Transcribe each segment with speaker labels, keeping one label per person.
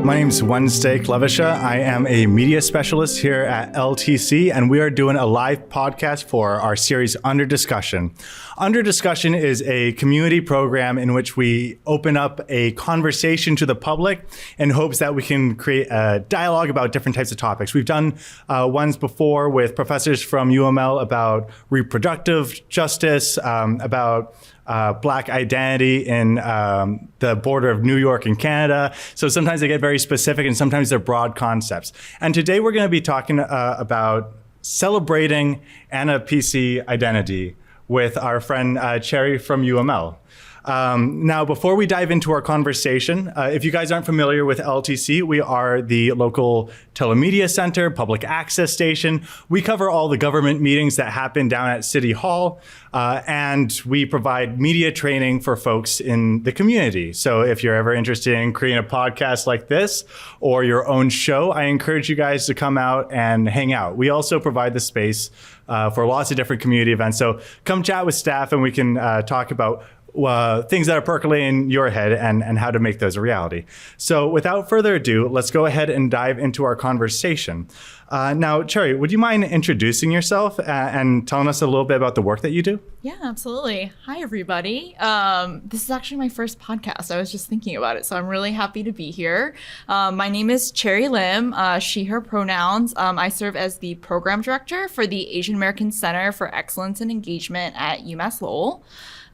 Speaker 1: My name's Wednesday Klevisha. I am a media specialist here at LTC, and we are doing a live podcast for our series UnderDiscussion. UnderDiscussion is a community program in which we open up a conversation to the public in hopes that we can create a dialogue about different types of topics. We've done ones before with professors from UML about reproductive justice, about Black identity in the border of New York and Canada. So sometimes they get very specific and sometimes they're broad concepts. And today we're going to be talking about celebrating AANAPISI identity with our friend Cherry from UML. Now, before we dive into our conversation, if you guys aren't familiar with LTC, we are the local telemedia center, public access station. We cover all the government meetings that happen down at City Hall, and we provide media training for folks in the community. So if you're ever interested in creating a podcast like this or your own show, I encourage you guys to come out and hang out. We also provide the space for lots of different community events. So come chat with staff and we can talk about things that are percolating in your head and how to make those a reality. So without further ado, let's go ahead and dive into our conversation. Now, Cherry, would you mind introducing yourself and telling us a little bit about the work that you do?
Speaker 2: Yeah, absolutely. Hi, everybody. This is actually my first podcast. I was just thinking about it, so I'm really happy to be here. My name is Cherry Lim, she, her pronouns. I serve as the program director for the Asian American Center for Excellence and Engagement at UMass Lowell.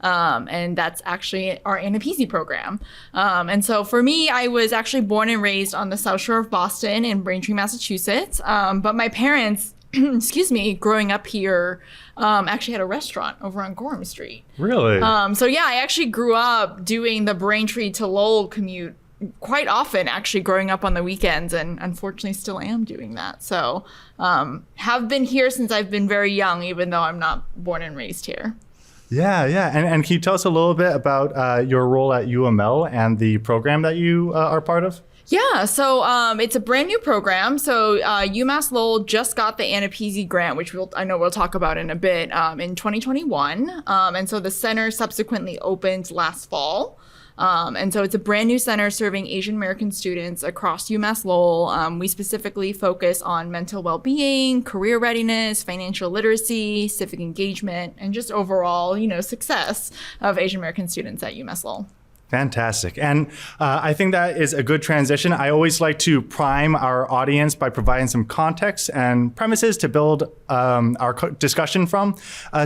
Speaker 2: And that's actually our AANAPISI program. And so for me, I was actually born and raised on the South Shore of Boston in Braintree, Massachusetts. But my parents, excuse me, growing up here, actually had a restaurant over on Gorham Street.
Speaker 1: Really?
Speaker 2: So yeah, I actually grew up doing the Braintree to Lowell commute quite often, actually growing up on the weekends, and unfortunately still am doing that. So have been here since I've been very young, even though I'm not born and raised here.
Speaker 1: Yeah. And can you tell us a little bit about your role at UML and the program that you are part of?
Speaker 2: Yeah, so it's a brand new program. So UMass Lowell just got the AANAPISI grant, which I know we'll talk about in a bit, in 2021. And so the center subsequently opened last fall. And so it's a brand new center serving Asian American students across UMass Lowell. We specifically focus on mental well-being, career readiness, financial literacy, civic engagement, and just overall, success of Asian American students at UMass Lowell.
Speaker 1: Fantastic. And I think that is a good transition. I always like to prime our audience by providing some context and premises to build our discussion from.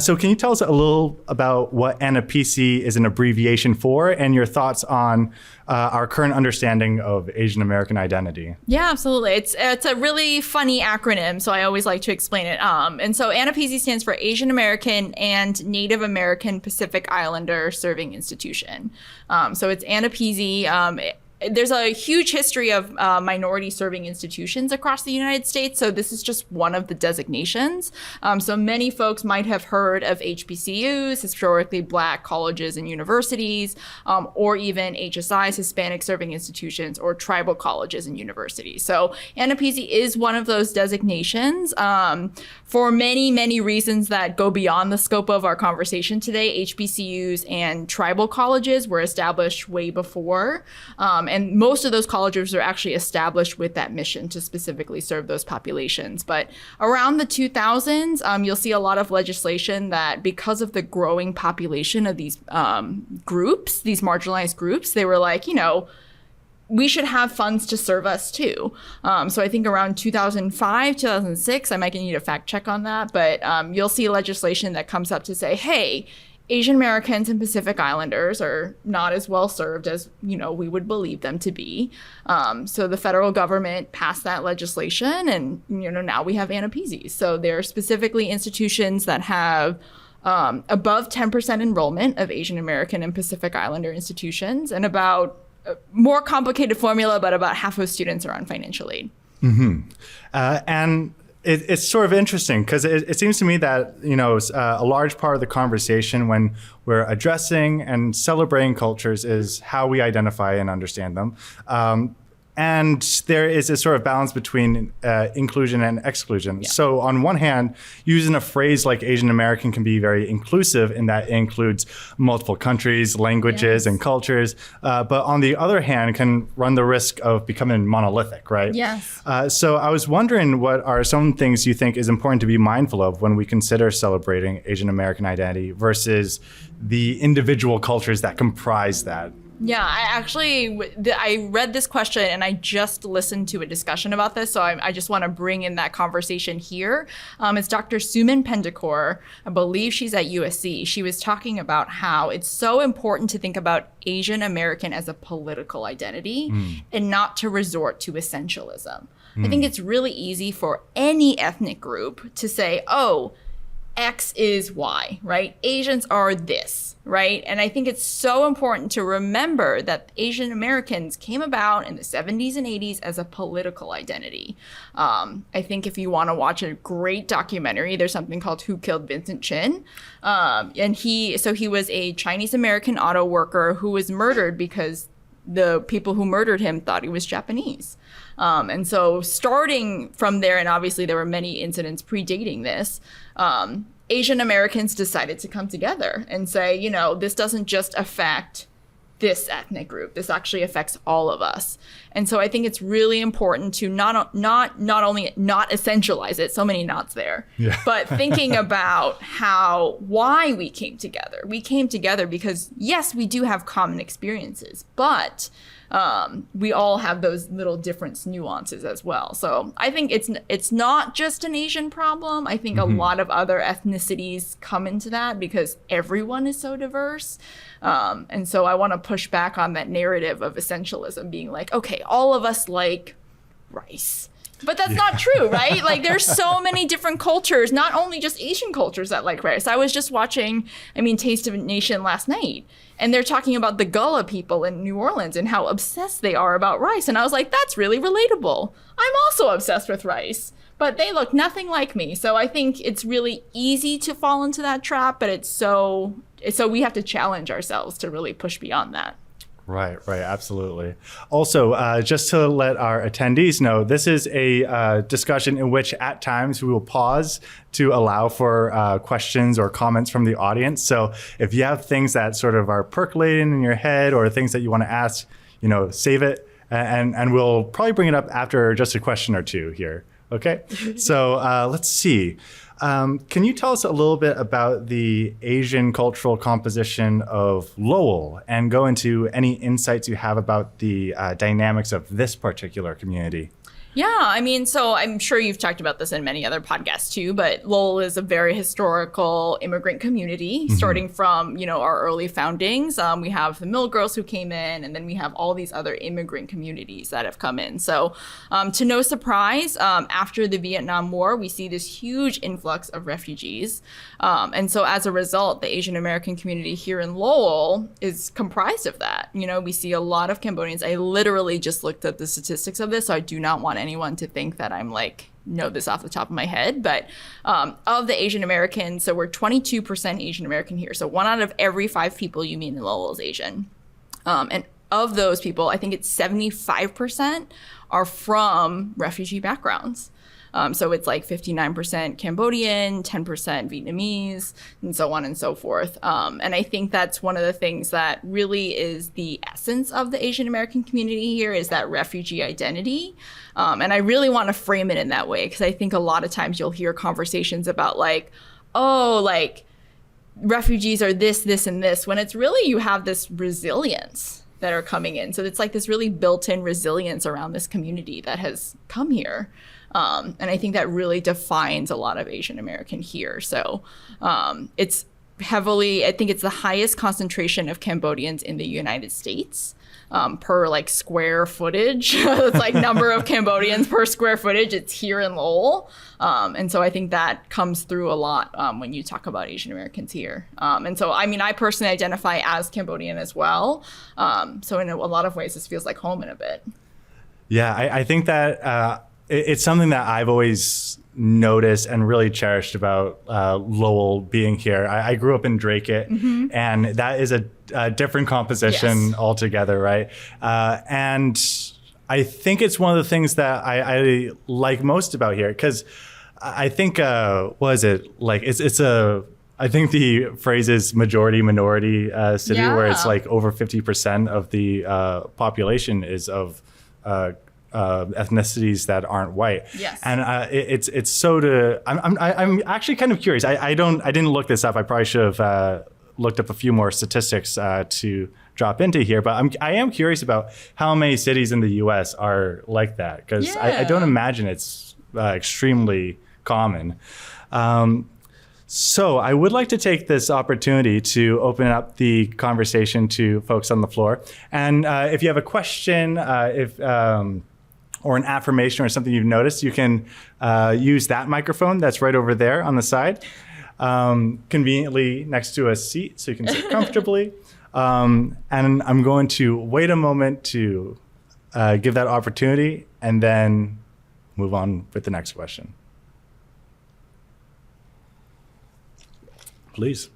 Speaker 1: So can you tell us a little about what AANAPISI is an abbreviation for and your thoughts on our current understanding of Asian American identity?
Speaker 2: Yeah, absolutely. It's a really funny acronym, so I always like to explain it. And so AANAPISI stands for Asian American and Native American Pacific Islander Serving Institution. So it's AANAPISI. There's a huge history of minority serving institutions across the United States. So this is just one of the designations. So many folks might have heard of HBCUs, historically Black colleges and universities, or even HSIs, Hispanic serving institutions, or tribal colleges and universities. So AANAPISI is one of those designations. For many, many reasons that go beyond the scope of our conversation today, HBCUs and tribal colleges were established way before. And most of those colleges are actually established with that mission to specifically serve those populations. But around the 2000s, you'll see a lot of legislation that because of the growing population of these groups, these marginalized groups, they were like, we should have funds to serve us too. So I think around 2005, 2006, I might need a fact check on that, but you'll see legislation that comes up to say, hey, Asian Americans and Pacific Islanders are not as well served as, we would believe them to be. So the federal government passed that legislation and, now we have AANAPISI. So they're specifically institutions that have above 10% enrollment of Asian American and Pacific Islander institutions and about more complicated formula, but about half of students are on financial aid.
Speaker 1: Mm-hmm. And it's sort of interesting because it seems to me that, a large part of the conversation when we're addressing and celebrating cultures is how we identify and understand them. And there is a sort of balance between inclusion and exclusion.
Speaker 2: Yeah.
Speaker 1: So on one hand, using a phrase like Asian American can be very inclusive in that it includes multiple countries, languages, and cultures. But on the other hand, can run the risk of becoming monolithic, right?
Speaker 2: Yes.
Speaker 1: So I was wondering, what are some things you think is important to be mindful of when we consider celebrating Asian American identity versus the individual cultures that comprise that?
Speaker 2: Yeah, I read this question and I just listened to a discussion about this, so I just want to bring in that conversation here. It's Dr. Suman Pendekar. I believe she's at USC. She was talking about how it's so important to think about Asian American as a political identity and not to resort to essentialism. I think it's really easy for any ethnic group to say, oh, X is Y, right? Asians are this, right? And I think it's so important to remember that Asian Americans came about in the 70s and 80s as a political identity. I think if you want to watch a great documentary, there's something called Who Killed Vincent Chin? And he was a Chinese American auto worker who was murdered because the people who murdered him thought he was Japanese. And so starting from there, and obviously there were many incidents predating this, Asian Americans decided to come together and say, you know, this doesn't just affect this ethnic group. This actually affects all of us. And so I think it's really important to not only not essentialize it, so many nots there, but thinking about why we came together. We came together because, yes, we do have common experiences, but we all have those little different nuances as well. So I think it's not just an Asian problem. I think a lot of other ethnicities come into that because everyone is so diverse. And so I want to push back on that narrative of essentialism being like, okay, all of us like rice. But that's not true, right? Like there's so many different cultures, not only just Asian cultures that like rice. I was just watching, Taste of a Nation last night, and they're talking about the Gullah people in New Orleans and how obsessed they are about rice. And I was like, that's really relatable. I'm also obsessed with rice, but they look nothing like me. So I think it's really easy to fall into that trap, but it's so we have to challenge ourselves to really push beyond that.
Speaker 1: Right, absolutely. Also, just to let our attendees know, this is a discussion in which at times we will pause to allow for questions or comments from the audience. So if you have things that sort of are percolating in your head or things that you want to ask, save it, and we'll probably bring it up after just a question or two here. Okay, so let's see. Can you tell us a little bit about the Asian cultural composition of Lowell and go into any insights you have about the dynamics of this particular community?
Speaker 2: Yeah, so I'm sure you've talked about this in many other podcasts too, but Lowell is a very historical immigrant community, starting from, our early foundings. We have the Mill Girls who came in, and then we have all these other immigrant communities that have come in. So to no surprise, after the Vietnam War, we see this huge influx of refugees. And so as a result, the Asian American community here in Lowell is comprised of that. We see a lot of Cambodians. I literally just looked at the statistics of this, so I do not want anyone to think that I'm know this off the top of my head, but of the Asian Americans, so we're 22% Asian American here. So 1 out of every 5 people you meet in Lowell is Asian. And of those people, I think it's 75% are from refugee backgrounds. So it's 59% Cambodian, 10% Vietnamese, and so on and so forth. And I think that's one of the things that really is the essence of the Asian American community here is that refugee identity. And I really want to frame it in that way because I think a lot of times you'll hear conversations about refugees are this, and this, when it's really you have this resilience that are coming in. So it's this really built-in resilience around this community that has come here. And I think that really defines a lot of Asian American here. So it's I think it's the highest concentration of Cambodians in the United States per square footage. It's number of Cambodians per square footage. It's here in Lowell. And so I think that comes through a lot when you talk about Asian Americans here. And so, I personally identify as Cambodian as well. So in a lot of ways, this feels like home in a bit.
Speaker 1: Yeah, I think that it's something that I've always noticed and really cherished about Lowell being here. I grew up in Dracut, and that is a different composition altogether, right? And I think it's one of the things that I like most about here, because I think what is it like? I think the phrase is majority minority city, where it's like over 50% of the population is of ethnicities that aren't white.
Speaker 2: Yes.
Speaker 1: And it's so I'm actually kind of curious. I didn't look this up. I probably should have looked up a few more statistics to drop into here, but I am curious about how many cities in the U.S. are like that, because I don't imagine it's extremely common. So I would like to take this opportunity to open up the conversation to folks on the floor. And if you have a question, or an affirmation or something you've noticed, you can use that microphone that's right over there on the side, conveniently next to a seat so you can sit comfortably. And I'm going to wait a moment to give that opportunity and then move on with the next question. Please.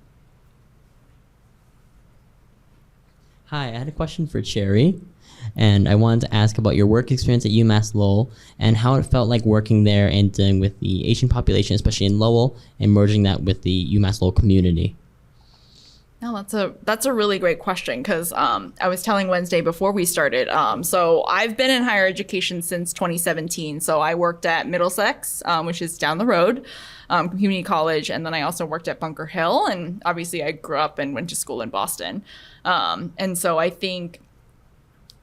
Speaker 3: Hi, I had a question for Cherry, and I wanted to ask about your work experience at UMass Lowell and how it felt like working there and dealing with the Asian population, especially in Lowell, and merging that with the UMass Lowell community.
Speaker 2: No, that's a really great question, because I was telling Wednesday before we started. So I've been in higher education since 2017. So I worked at Middlesex, which is down the road, community college, and then I also worked at Bunker Hill. And obviously, I grew up and went to school in Boston. And so I think,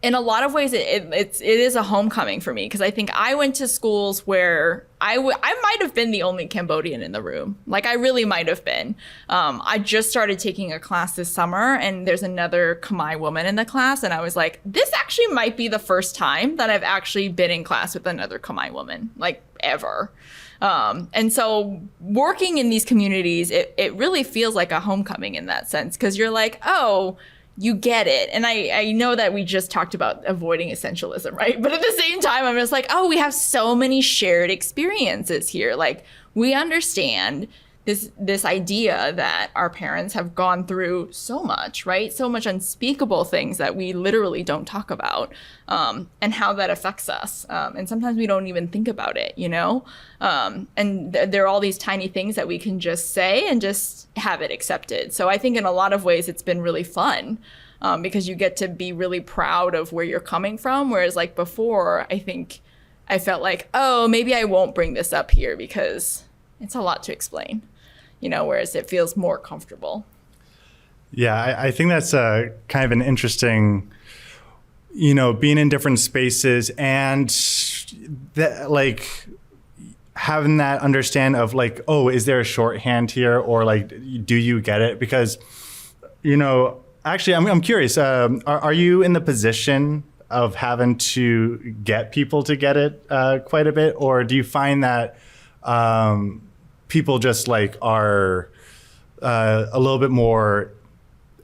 Speaker 2: in a lot of ways, it is a homecoming for me, because I think I went to schools where I might have been the only Cambodian in the room. Like, I really might have been. I just started taking a class this summer, and there's another Khmer woman in the class, and I was like, this actually might be the first time that I've actually been in class with another Khmer woman, like, ever. And so working in these communities, it really feels like a homecoming in that sense, because you're like, oh, you get it. And I know that we just talked about avoiding essentialism, right? But at the same time, I'm just like, oh, we have so many shared experiences here. Like, we understand this idea that our parents have gone through so much, right? So much unspeakable things that we literally don't talk about, and how that affects us. And sometimes we don't even think about it, you know? And there are all these tiny things that we can just say and just have it accepted. So I think in a lot of ways, it's been really fun, because you get to be really proud of where you're coming from. Whereas like before, I think I felt like, oh, maybe I won't bring this up here because it's a lot to explain. You know, whereas it feels more comfortable.
Speaker 1: Yeah, I think that's kind of an interesting, you know, being in different spaces and that, like, having that understand of like, oh, is there a shorthand here, or like, do you get it? Because, you know, actually, I'm curious. Are you in the position of having to get people to get it quite a bit, or do you find that people just like are a little bit more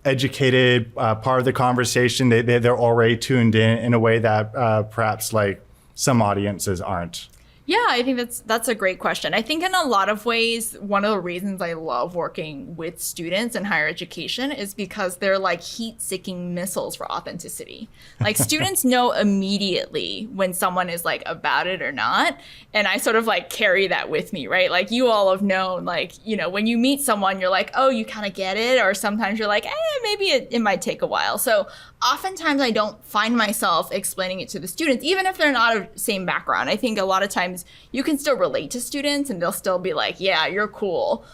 Speaker 1: educated, part of the conversation? They're already tuned in a way that perhaps like some audiences aren't.
Speaker 2: Yeah, I think that's a great question. I think in a lot of ways, one of the reasons I love working with students in higher education is because they're like heat-seeking missiles for authenticity. Like, students know immediately when someone is like about it or not. And I sort of like carry that with me, right? Like, you all have known, like, you know, when you meet someone, you're like, oh, you kind of get it. Or sometimes you're like, maybe it might take a while. So oftentimes I don't find myself explaining it to the students, even if they're not of the same background. I think a lot of times you can still relate to students and they'll still be like, yeah, you're cool,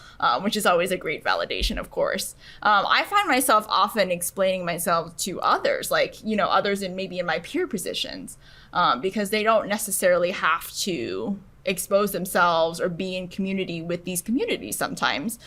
Speaker 2: which is always a great validation, of course. I find myself often explaining myself to others, like, you know, others maybe in my peer positions, because they don't necessarily have to expose themselves or be in community with these communities sometimes.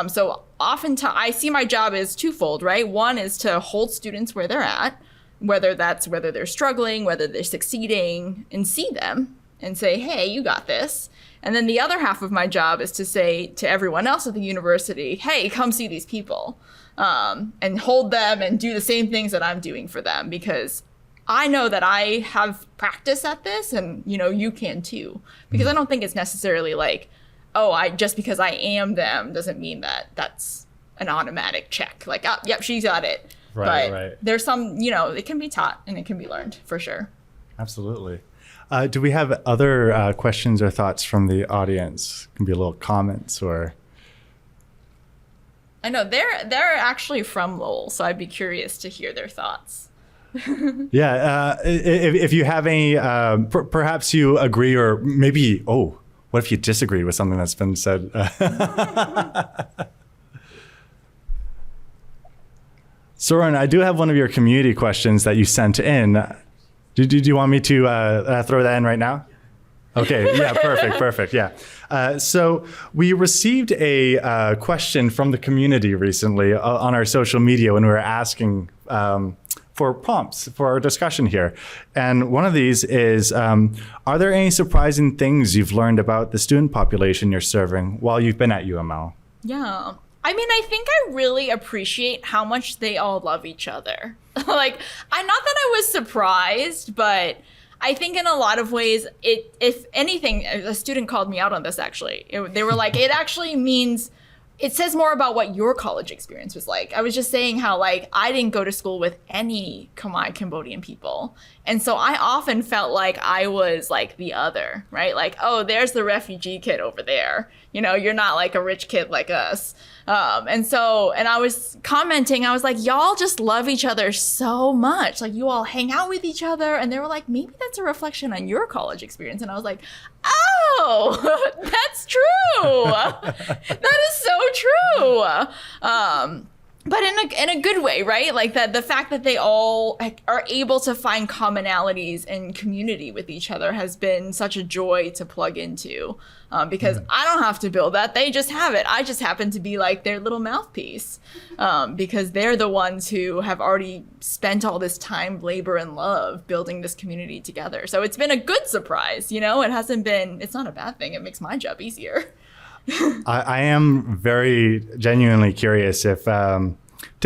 Speaker 2: So oftentimes I see my job as twofold, right? One is to hold students where they're at, whether they're struggling, whether they're succeeding, and see them and say, hey, you got this. And then the other half of my job is to say to everyone else at the university, hey, come see these people, and hold them and do the same things that I'm doing for them, because I know that I have practice at this, and, you know, you can too. Because I don't think it's necessarily like, oh, just because I am them doesn't mean that that's an automatic check. Like, oh, yep, she's got it.
Speaker 1: Right,
Speaker 2: but
Speaker 1: right.
Speaker 2: There's some, you know, it can be taught and it can be learned for sure.
Speaker 1: Absolutely. Do we have other questions or thoughts from the audience? Can be little comments or.
Speaker 2: I know they're actually from Lowell, so I'd be curious to hear their thoughts.
Speaker 1: Yeah, if you have any, perhaps you agree or maybe, what if you disagree with something that's been said? Soren, I do have one of your community questions that you sent in. Do you want me to throw that in right now? Okay, yeah, perfect, yeah. So we received a question from the community recently on our social media when we were asking for prompts for our discussion here. And one of these is, are there any surprising things you've learned about the student population you're serving while you've been at UML?
Speaker 2: Yeah. I mean, I think I really appreciate how much they all love each other. Like, not that I was surprised, but I think in a lot of ways, if anything, a student called me out on this actually. They were like, it actually means, it says more about what your college experience was like. I was just saying how like I didn't go to school with any Khmer Cambodian people. And so I often felt like I was like the other, right? Like, oh, there's the refugee kid over there. You know, you're not like a rich kid like us. And I was commenting, I was like, y'all just love each other so much. Like you all hang out with each other. And they were like, maybe that's a reflection on your college experience. And I was like, oh, that's true. That is so true. But in a good way, right? Like that the fact that they all are able to find commonalities and community with each other has been such a joy to plug into, because I don't have to build that. They just have it. I just happen to be like their little mouthpiece, because they're the ones who have already spent all this time, labor, and love building this community together. So it's been a good surprise, you know? It's not a bad thing. It makes my job easier.
Speaker 1: I am very genuinely curious if to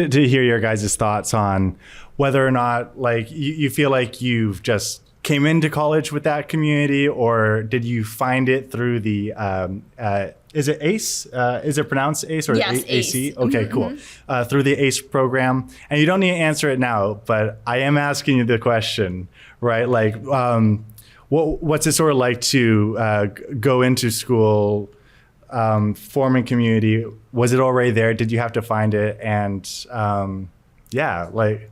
Speaker 1: hear your guys' thoughts on whether or not like you feel like you've just came into college with that community, or did you find it through the is it ACE? Is it pronounced ACE or
Speaker 2: yes,
Speaker 1: AC?
Speaker 2: ACE.
Speaker 1: Okay, cool. Through the ACE program, and you don't need to answer it now, but I am asking you the question, right? Like, what's it sort of like to go into school? Forming community, was it already there? Did you have to find it? And yeah, like.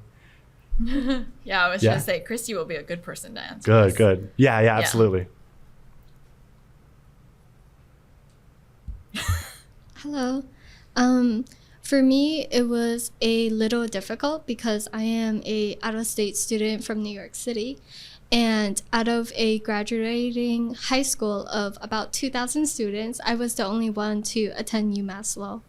Speaker 2: Yeah, I was gonna say, Christy will be a good person to answer.
Speaker 1: Good. Yeah, absolutely.
Speaker 4: Hello. For me, it was a little difficult because I am a out-of-state student from New York City. And out of a graduating high school of about 2,000 students, I was the only one to attend UMass Lowell.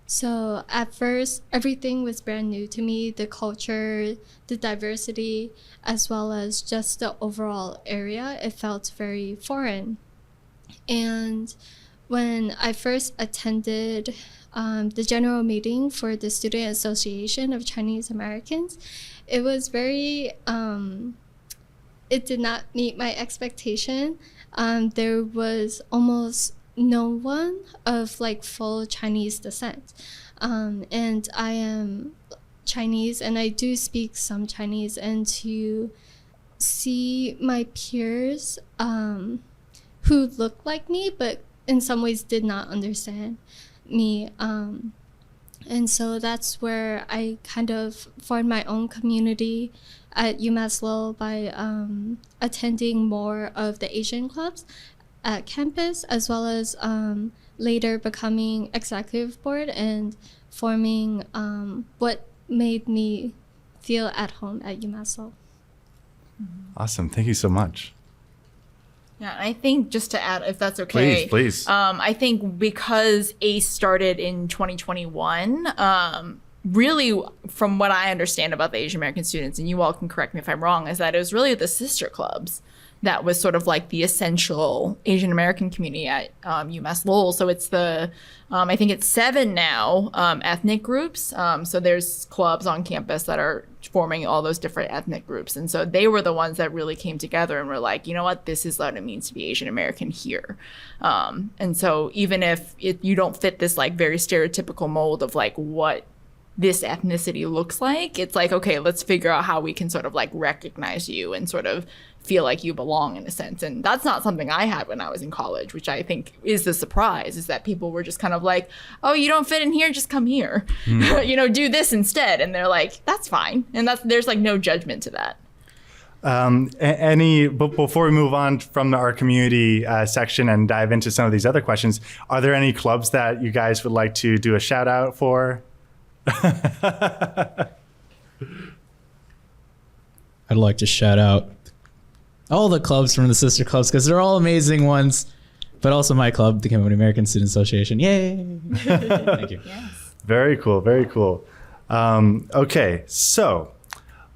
Speaker 4: So at first, everything was brand new to me, the culture, the diversity, as well as just the overall area. It felt very foreign. And when I first attended the general meeting for the Student Association of Chinese Americans, it was very, it did not meet my expectation. There was almost no one of like full Chinese descent. And I am Chinese and I do speak some Chinese, and to see my peers who look like me, but in some ways did not understand me. And so that's where I kind of formed my own community at UMass Lowell by attending more of the Asian clubs at campus, as well as later becoming executive board and forming what made me feel at home at UMass Lowell.
Speaker 1: Awesome. Thank you so much.
Speaker 2: Yeah, I think just to add, if that's okay.
Speaker 1: Please.
Speaker 2: I think because ACE started in 2021, really from what I understand about the Asian American students, and you all can correct me if I'm wrong, is that it was really the sister clubs that was sort of like the essential Asian American community at UMass Lowell. So it's I think it's 7 now ethnic groups. So there's clubs on campus that are forming all those different ethnic groups. And so they were the ones that really came together and were like, you know what, this is what it means to be Asian American here. And so even if you don't fit this like very stereotypical mold of like what this ethnicity looks like. It's like, okay, let's figure out how we can sort of like recognize you and sort of feel like you belong in a sense. And that's not something I had when I was in college, which I think is the surprise, is that people were just kind of like, oh, you don't fit in here, just come here. Do this instead. And they're like, that's fine. And there's like no judgment to that.
Speaker 1: But before we move on from our community section and dive into some of these other questions, are there any clubs that you guys would like to do a shout out for?
Speaker 5: I'd like to shout out all the clubs from the sister clubs because they're all amazing ones, but also my club, the Cambodian American Student Association. Yay! Thank you.
Speaker 2: Yes.
Speaker 1: Very cool. Very cool. Okay, so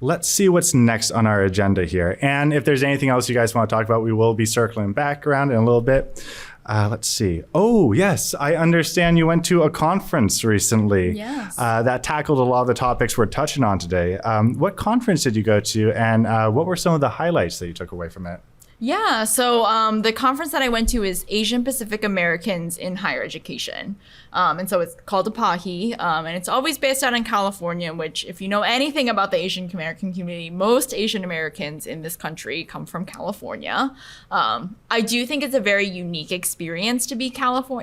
Speaker 1: let's see what's next on our agenda here. And if there's anything else you guys want to talk about, we will be circling back around in a little bit. Let's see. Oh, yes. I understand you went to a conference recently.
Speaker 2: Yes.
Speaker 1: That tackled a lot of the topics we're touching on today. What conference did you go to, and what were some of the highlights that you took away from it?
Speaker 2: Yeah, so the conference that I went to is Asian Pacific Americans in Higher Education. And so it's called AAPISI, and it's always based out in California, which if you know anything about the Asian American community, most Asian Americans in this country come from California. I do think it's a very unique experience to be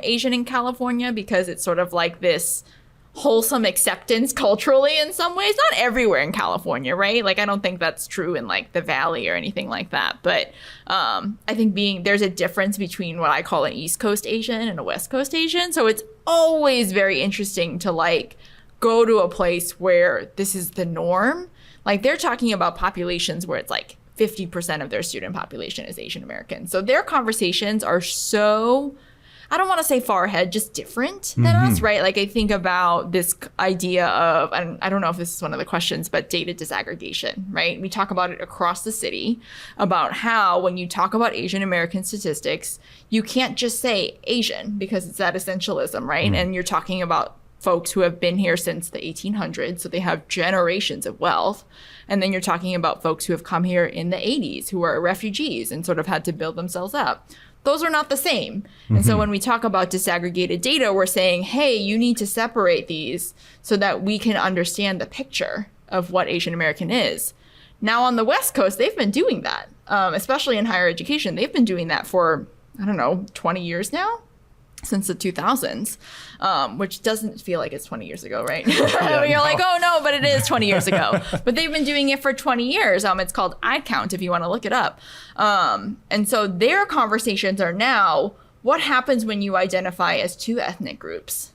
Speaker 2: Asian in California because it's sort of like this wholesome acceptance culturally in some ways, not everywhere in California, right? Like, I don't think that's true in like the Valley or anything like that. But I think there's a difference between what I call an East Coast Asian and a West Coast Asian. So it's always very interesting to like go to a place where this is the norm. Like, they're talking about populations where it's like 50% of their student population is Asian American. So their conversations are so, I don't want to say far ahead, just different than us, right? Like, I think about this idea of, and I don't know if this is one of the questions, but data disaggregation, right? We talk about it across the city, about how when you talk about Asian American statistics, you can't just say Asian because it's that essentialism, right? And you're talking about folks who have been here since the 1800s, so they have generations of wealth. And then you're talking about folks who have come here in the 80s, who are refugees and sort of had to build themselves up. Those are not the same. And so when we talk about disaggregated data, we're saying, hey, you need to separate these so that we can understand the picture of what Asian American is. Now on the West Coast, they've been doing that, especially in higher education. They've been doing that for, 20 years now, since the 2000s, which doesn't feel like it's 20 years ago, right? You're like, oh no, but it is 20 years ago. But they've been doing it for 20 years. It's called iCount if you want to look it up. And so their conversations are now, what happens when you identify as two ethnic groups?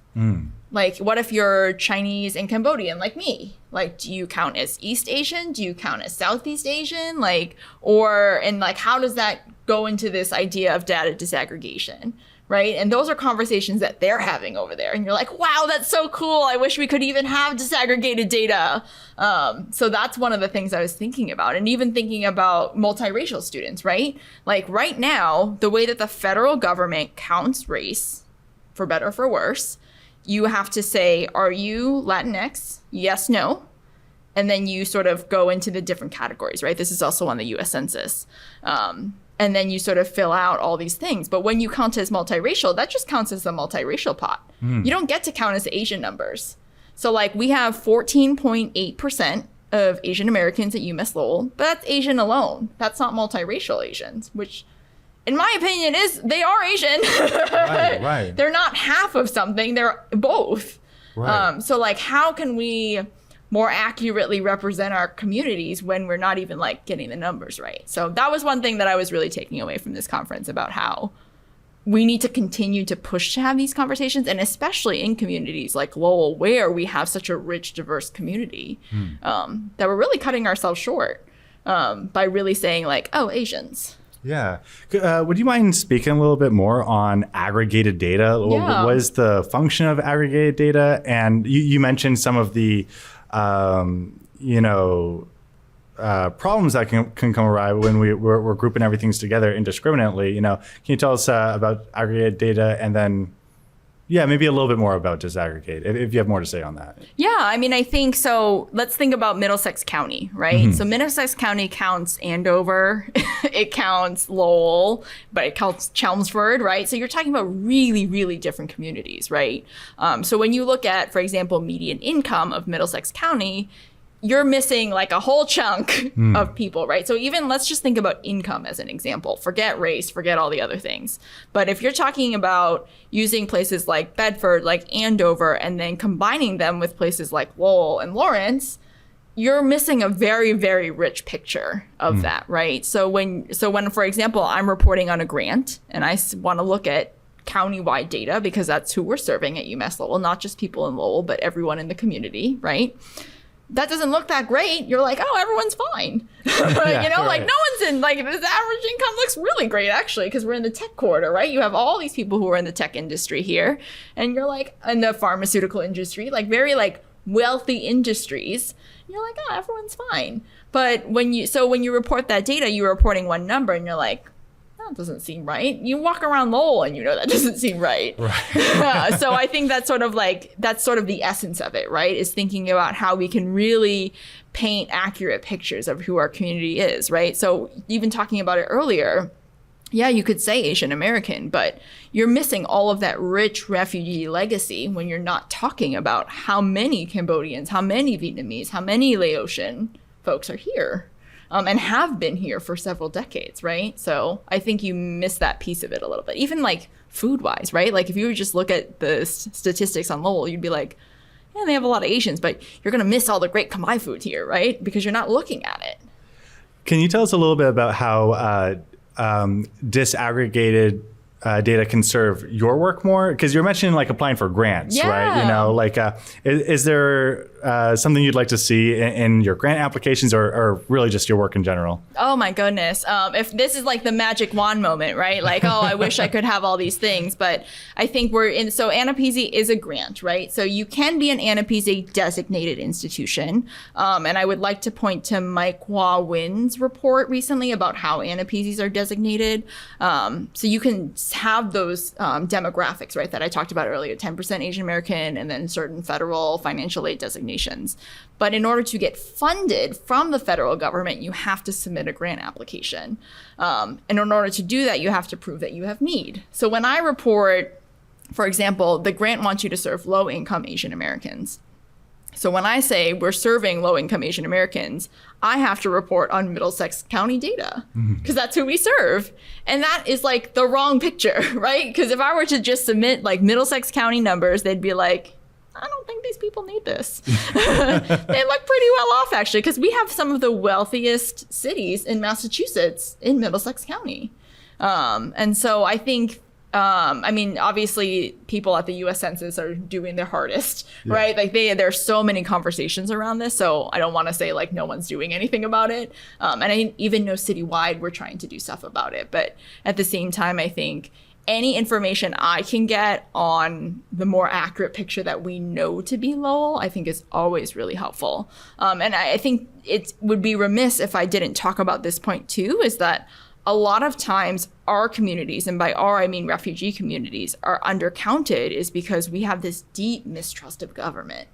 Speaker 2: Like, what if you're Chinese and Cambodian like me? Like, do you count as East Asian? Do you count as Southeast Asian? Like, how does that go into this idea of data disaggregation? Right? And those are conversations that they're having over there. And you're like, wow, that's so cool. I wish we could even have disaggregated data. So that's one of the things I was thinking about. And even thinking about multiracial students, right? Like, right now, the way that the federal government counts race, for better or for worse, you have to say, are you Latinx? Yes, no. And then you sort of go into the different categories, right? This is also on the US Census. And then you sort of fill out all these things. But when you count as multiracial, that just counts as the multiracial pot. You don't get to count as Asian numbers. So like, we have 14.8% of Asian Americans at UMass Lowell, but that's Asian alone. That's not multiracial Asians, which in my opinion they are Asian.
Speaker 1: Right.
Speaker 2: They're not half of something, they're both.
Speaker 1: Right.
Speaker 2: So like, how can we more accurately represent our communities when we're not even like getting the numbers right? So that was one thing that I was really taking away from this conference, about how we need to continue to push to have these conversations, and especially in communities like Lowell, where we have such a rich, diverse community, that we're really cutting ourselves short by really saying like, oh, Asians.
Speaker 1: Yeah. Would you mind speaking a little bit more on aggregated data?
Speaker 2: Yeah.
Speaker 1: What is the function of aggregated data? And you mentioned some of the problems that can come arise when we're grouping everything together indiscriminately. Can you tell us about aggregated data, and then, Yeah, maybe a little bit more about disaggregate, if you have more to say on that.
Speaker 2: Yeah, I mean, I think so. Let's think about Middlesex County, right? So Middlesex County counts Andover, it counts Lowell, but it counts Chelmsford, right? So you're talking about really, really different communities, right? So when you look at, for example, median income of Middlesex County, you're missing like a whole chunk of people, right? So even let's just think about income as an example. Forget race, forget all the other things. But if you're talking about using places like Bedford, like Andover, and then combining them with places like Lowell and Lawrence, you're missing a very, very rich picture of that, right? So when, for example, I'm reporting on a grant and I want to look at countywide data because that's who we're serving at UMass Lowell, not just people in Lowell, but everyone in the community, right? That doesn't look that great. You're like, oh, everyone's fine.
Speaker 1: Yeah,
Speaker 2: you know, like
Speaker 1: right.
Speaker 2: no one's in, like this average income looks really great actually, because we're in the tech corridor, right? You have all these people who are in the tech industry here, and you're like, in the pharmaceutical industry, like very like wealthy industries. And you're like, oh, everyone's fine. But when you report that data, you're reporting one number and you're like, that doesn't seem right. You walk around Lowell and you know that doesn't seem right. So I think that's sort of the essence of it, right? Is thinking about how we can really paint accurate pictures of who our community is, right? So even talking about it earlier, yeah, you could say Asian American, but you're missing all of that rich refugee legacy when you're not talking about how many Cambodians, how many Vietnamese, how many Laotian folks are here. And have been here for several decades, right? So I think you miss that piece of it a little bit. Even like food-wise, right? Like if you would just look at the statistics on Lowell, you'd be like, yeah, they have a lot of Asians, but you're gonna miss all the great Khmer food here, right? Because you're not looking at it.
Speaker 1: Can you tell us a little bit about how disaggregated data can serve your work more? Because you're mentioning like applying for grants, right? You know, like is there something you'd like to see in your grant applications or really just your work in general?
Speaker 2: Oh my goodness. If this is like the magic wand moment, right? Like, oh, I wish I could have all these things, but I think so AANAPISI is a grant, right? So you can be an AANAPISI designated institution. And I would like to point to Mike Hua Wynn's report recently about how AANAPISIs are designated. So you can have those demographics, right, that I talked about earlier, 10% Asian American and then certain federal financial aid designations. But in order to get funded from the federal government, you have to submit a grant application. And in order to do that, you have to prove that you have need. So when I report, for example, the grant wants you to serve low-income Asian Americans. So when I say we're serving low-income Asian Americans, I have to report on Middlesex County data because that's who we serve. And that is like the wrong picture, right? Because if I were to just submit like Middlesex County numbers, they'd be like, I don't think these people need this. They look pretty well off, actually, because we have some of the wealthiest cities in Massachusetts in Middlesex County. And so I think I mean, obviously, people at the U.S. Census are doing their hardest, right? Like there's so many conversations around this, so I don't want to say like no one's doing anything about it. And I even know citywide we're trying to do stuff about it. But at the same time, I think any information I can get on the more accurate picture that we know to be Lowell, I think is always really helpful. And I think it would be remiss if I didn't talk about this point too, is that a lot of times our communities, and by our I mean refugee communities, are undercounted is because we have this deep mistrust of government,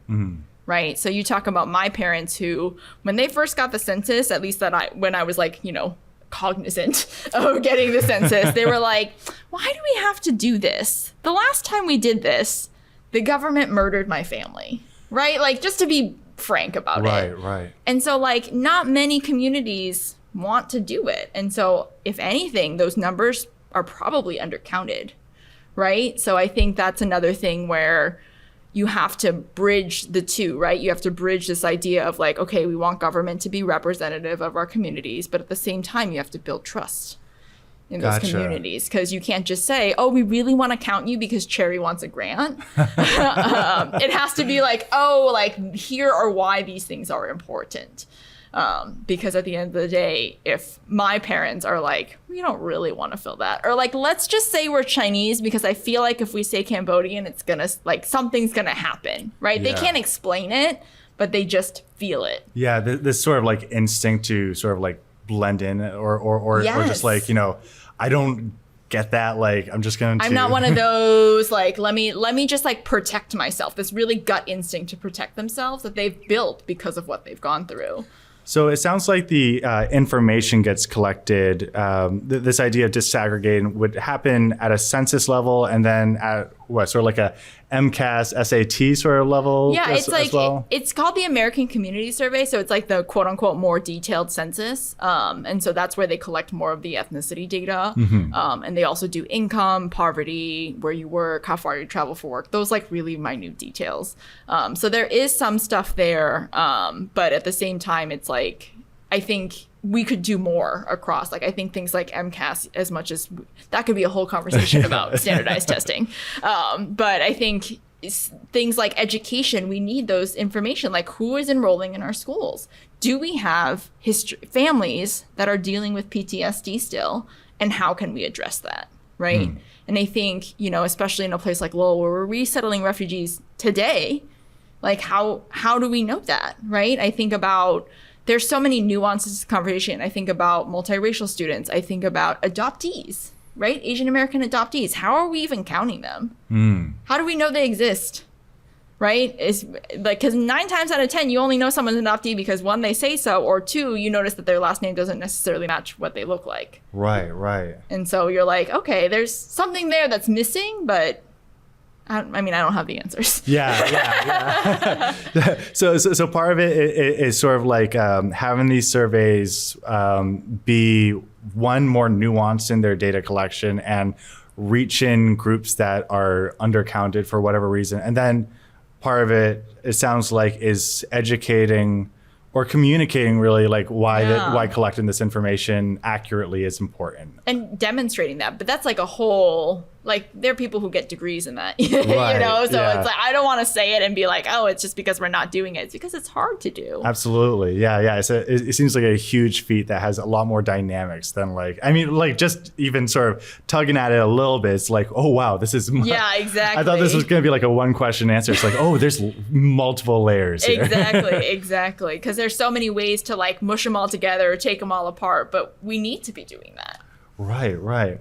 Speaker 2: right? So you talk about my parents who, when they first got the census, at least when I was like, you know, cognizant of getting the census, they were like, why do we have to do this? The last time we did this, the government murdered my family, right? Like just to be frank about it.
Speaker 1: Right.
Speaker 2: And so like not many communities want to do it. And so if anything, those numbers are probably undercounted, right? So I think that's another thing where you have to bridge the two, right? You have to bridge this idea of like, okay, we want government to be representative of our communities, but at the same time, you have to build trust in those communities, because you can't just say, oh, we really want to count you because Cherry wants a grant. It has to be like, oh, like here are why these things are important. Because at the end of the day, if my parents are like, we don't really want to fill that, or like, let's just say we're Chinese because I feel like if we say Cambodian, it's gonna like something's gonna happen, right?
Speaker 1: Yeah.
Speaker 2: They can't explain it, but they just feel it.
Speaker 1: Yeah, this sort of like instinct to sort of like blend in or
Speaker 2: Yes.
Speaker 1: just like, you know, I don't get that. Like, I'm just going to.
Speaker 2: I'm not one of those, like, let me just like protect myself. This really gut instinct to protect themselves that they've built because of what they've gone through.
Speaker 1: So it sounds like the information gets collected. This idea of disaggregating would happen at a census level, and then at what, sort of like a MCAS, SAT sort of level.
Speaker 2: Yeah,
Speaker 1: as well?
Speaker 2: It's called the American Community Survey, so it's like the quote unquote more detailed census, and so that's where they collect more of the ethnicity data, and they also do income, poverty, where you work, how far you travel for work, those like really minute details. So there is some stuff there, but at the same time, it's like, I think we could do more across. Like, I think things like MCAS, as much as that could be a whole conversation about standardized testing. But I think things like education, we need those information, like who is enrolling in our schools? Do we have families that are dealing with PTSD still? And how can we address that, right? And I think, you know, especially in a place like Lowell, where we're resettling refugees today, like how do we know that, right? I think about, there's so many nuances to the conversation. I think about multiracial students. I think about adoptees, right? Asian American adoptees. How are we even counting them? How do we know they exist, right? It's like, because 9 times out of 10, you only know someone's an adoptee because 1, they say so, or 2, you notice that their last name doesn't necessarily match what they look like.
Speaker 1: Right.
Speaker 2: And so you're like, okay, there's something there that's missing, but I don't have the answers.
Speaker 1: Yeah. So part of it is sort of like having these surveys be one, more nuanced in their data collection and reach in groups that are undercounted for whatever reason. And then part of it sounds like, is educating or communicating really like why collecting this information accurately is important.
Speaker 2: And demonstrating that. But that's like a whole, like, there are people who get degrees in that, you know? So it's like, I don't want to say it and be like, oh, it's just because we're not doing it. It's because it's hard to do.
Speaker 1: Absolutely. Yeah. It seems like a huge feat that has a lot more dynamics than like, I mean, like just even sort of tugging at it a little bit. It's like, oh, wow, this is.
Speaker 2: Yeah, exactly.
Speaker 1: I thought this was going to be like a one question answer. It's like, oh, there's multiple layers here.
Speaker 2: Exactly. Because there's so many ways to like mush them all together, take them all apart, but we need to be doing that.
Speaker 1: Right.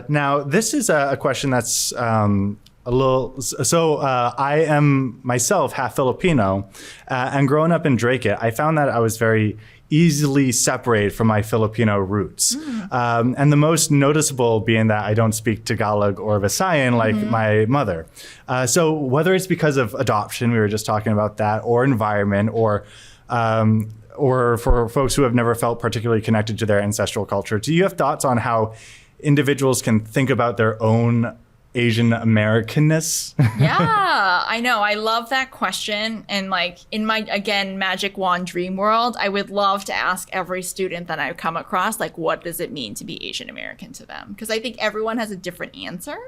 Speaker 1: Now, this is a question that's a little. So I am myself half Filipino, and growing up in Drake, I found that I was very easily separated from my Filipino roots. And the most noticeable being that I don't speak Tagalog or Visayan like my mother. So whether it's because of adoption, we were just talking about that, or environment, or for folks who have never felt particularly connected to their ancestral culture, do you have thoughts on how individuals can think about their own Asian Americanness?
Speaker 2: Yeah, I know. I love that question. And like in my, again, magic wand dream world, I would love to ask every student that I come across, like, what does it mean to be Asian American to them? Because I think everyone has a different answer.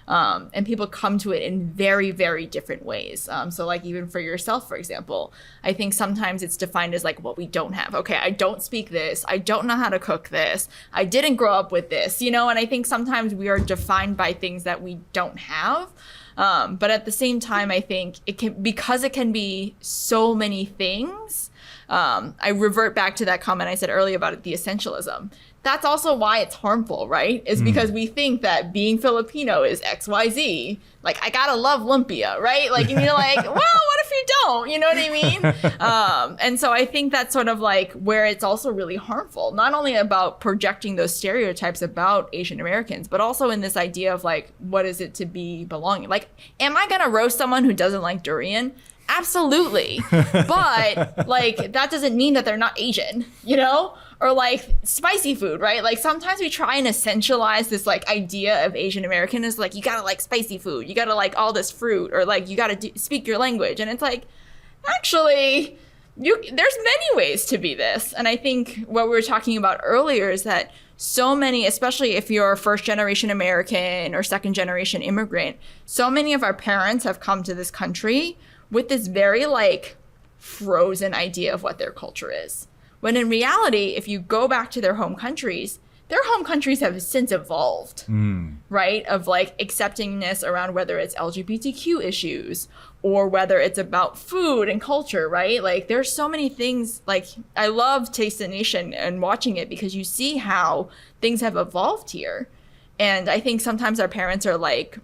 Speaker 2: And people come to it in very, very different ways. So like even for yourself, for example, I think sometimes it's defined as like what we don't have. Okay, I don't speak this. I don't know how to cook this. I didn't grow up with this, you know? And I think sometimes we are defined by things that we don't have. But at the same time, I think because it can be so many things, I revert back to that comment I said earlier about the essentialism. That's also why it's harmful, right? Is because we think that being Filipino is XYZ. Like, I gotta love lumpia, right? Like, and you're like, well, what if you don't? You know what I mean? And so I think that's sort of like where it's also really harmful, not only about projecting those stereotypes about Asian Americans, but also in this idea of like, what is it to be belonging? Like, am I gonna roast someone who doesn't like durian? Absolutely. But like, that doesn't mean that they're not Asian, you know? Or like spicy food, right? Like sometimes we try and essentialize this like idea of Asian American as like, you gotta like spicy food, you gotta like all this fruit, or like you gotta speak your language. And it's like, actually, there's many ways to be this. And I think what we were talking about earlier is that so many, especially if you're a first generation American or second generation immigrant, so many of our parents have come to this country with this very like frozen idea of what their culture is. When in reality, if you go back to their home countries have since evolved, right? Of like acceptingness around whether it's LGBTQ issues or whether it's about food and culture, right? Like there's so many things. Like I love Taste the Nation and watching it because you see how things have evolved here. And I think sometimes our parents are like,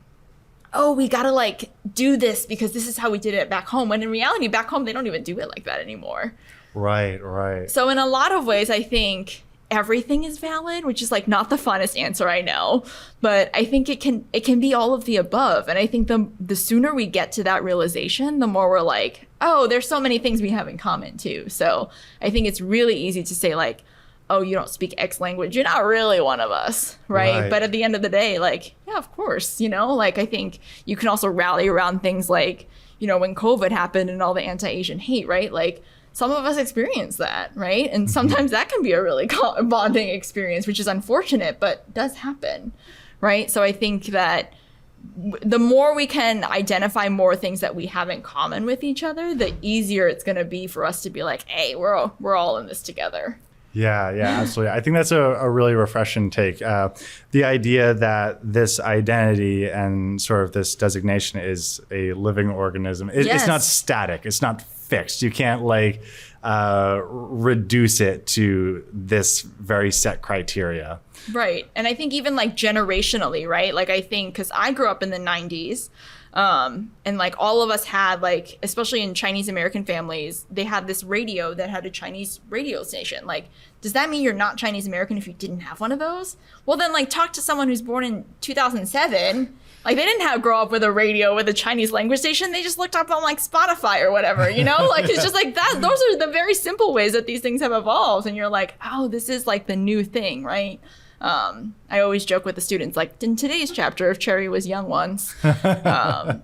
Speaker 2: oh, we gotta like do this because this is how we did it back home. When in reality, back home, they don't even do it like that anymore.
Speaker 1: Right.
Speaker 2: So in a lot of ways, I think everything is valid, which is like not the funnest answer, I know, but I think it can be all of the above. And I think the sooner we get to that realization, the more we're like, oh, there's so many things we have in common too. So I think it's really easy to say like, oh, you don't speak X language, you're not really one of us, right? But at the end of the day, like, yeah, of course, like I think you can also rally around things like, when COVID happened and all the anti-Asian hate, right? Like some of us experience that, right? And sometimes that can be a really bonding experience, which is unfortunate, but does happen, right? So I think that the more we can identify more things that we have in common with each other, the easier it's going to be for us to be like, hey, we're all in this together.
Speaker 1: Yeah, absolutely. I think that's a really refreshing take. The idea that this identity and sort of this designation is a living organism. It's not static. It's not fixed. You can't like reduce it to this very set criteria.
Speaker 2: Right. And I think even like generationally, right? Like I think because I grew up in the 90s. And like all of us had like, especially in Chinese American families, they had this radio that had a Chinese radio station. Like, does that mean you're not Chinese American if you didn't have one of those? Well, then like talk to someone who's born in 2007. Like they didn't grow up with a radio with a Chinese language station. They just looked up on like Spotify or whatever, Like it's just like that. Those are the very simple ways that these things have evolved. And you're like, oh, this is like the new thing, right? I always joke with the students, like in today's chapter of Cherry Was Young Once,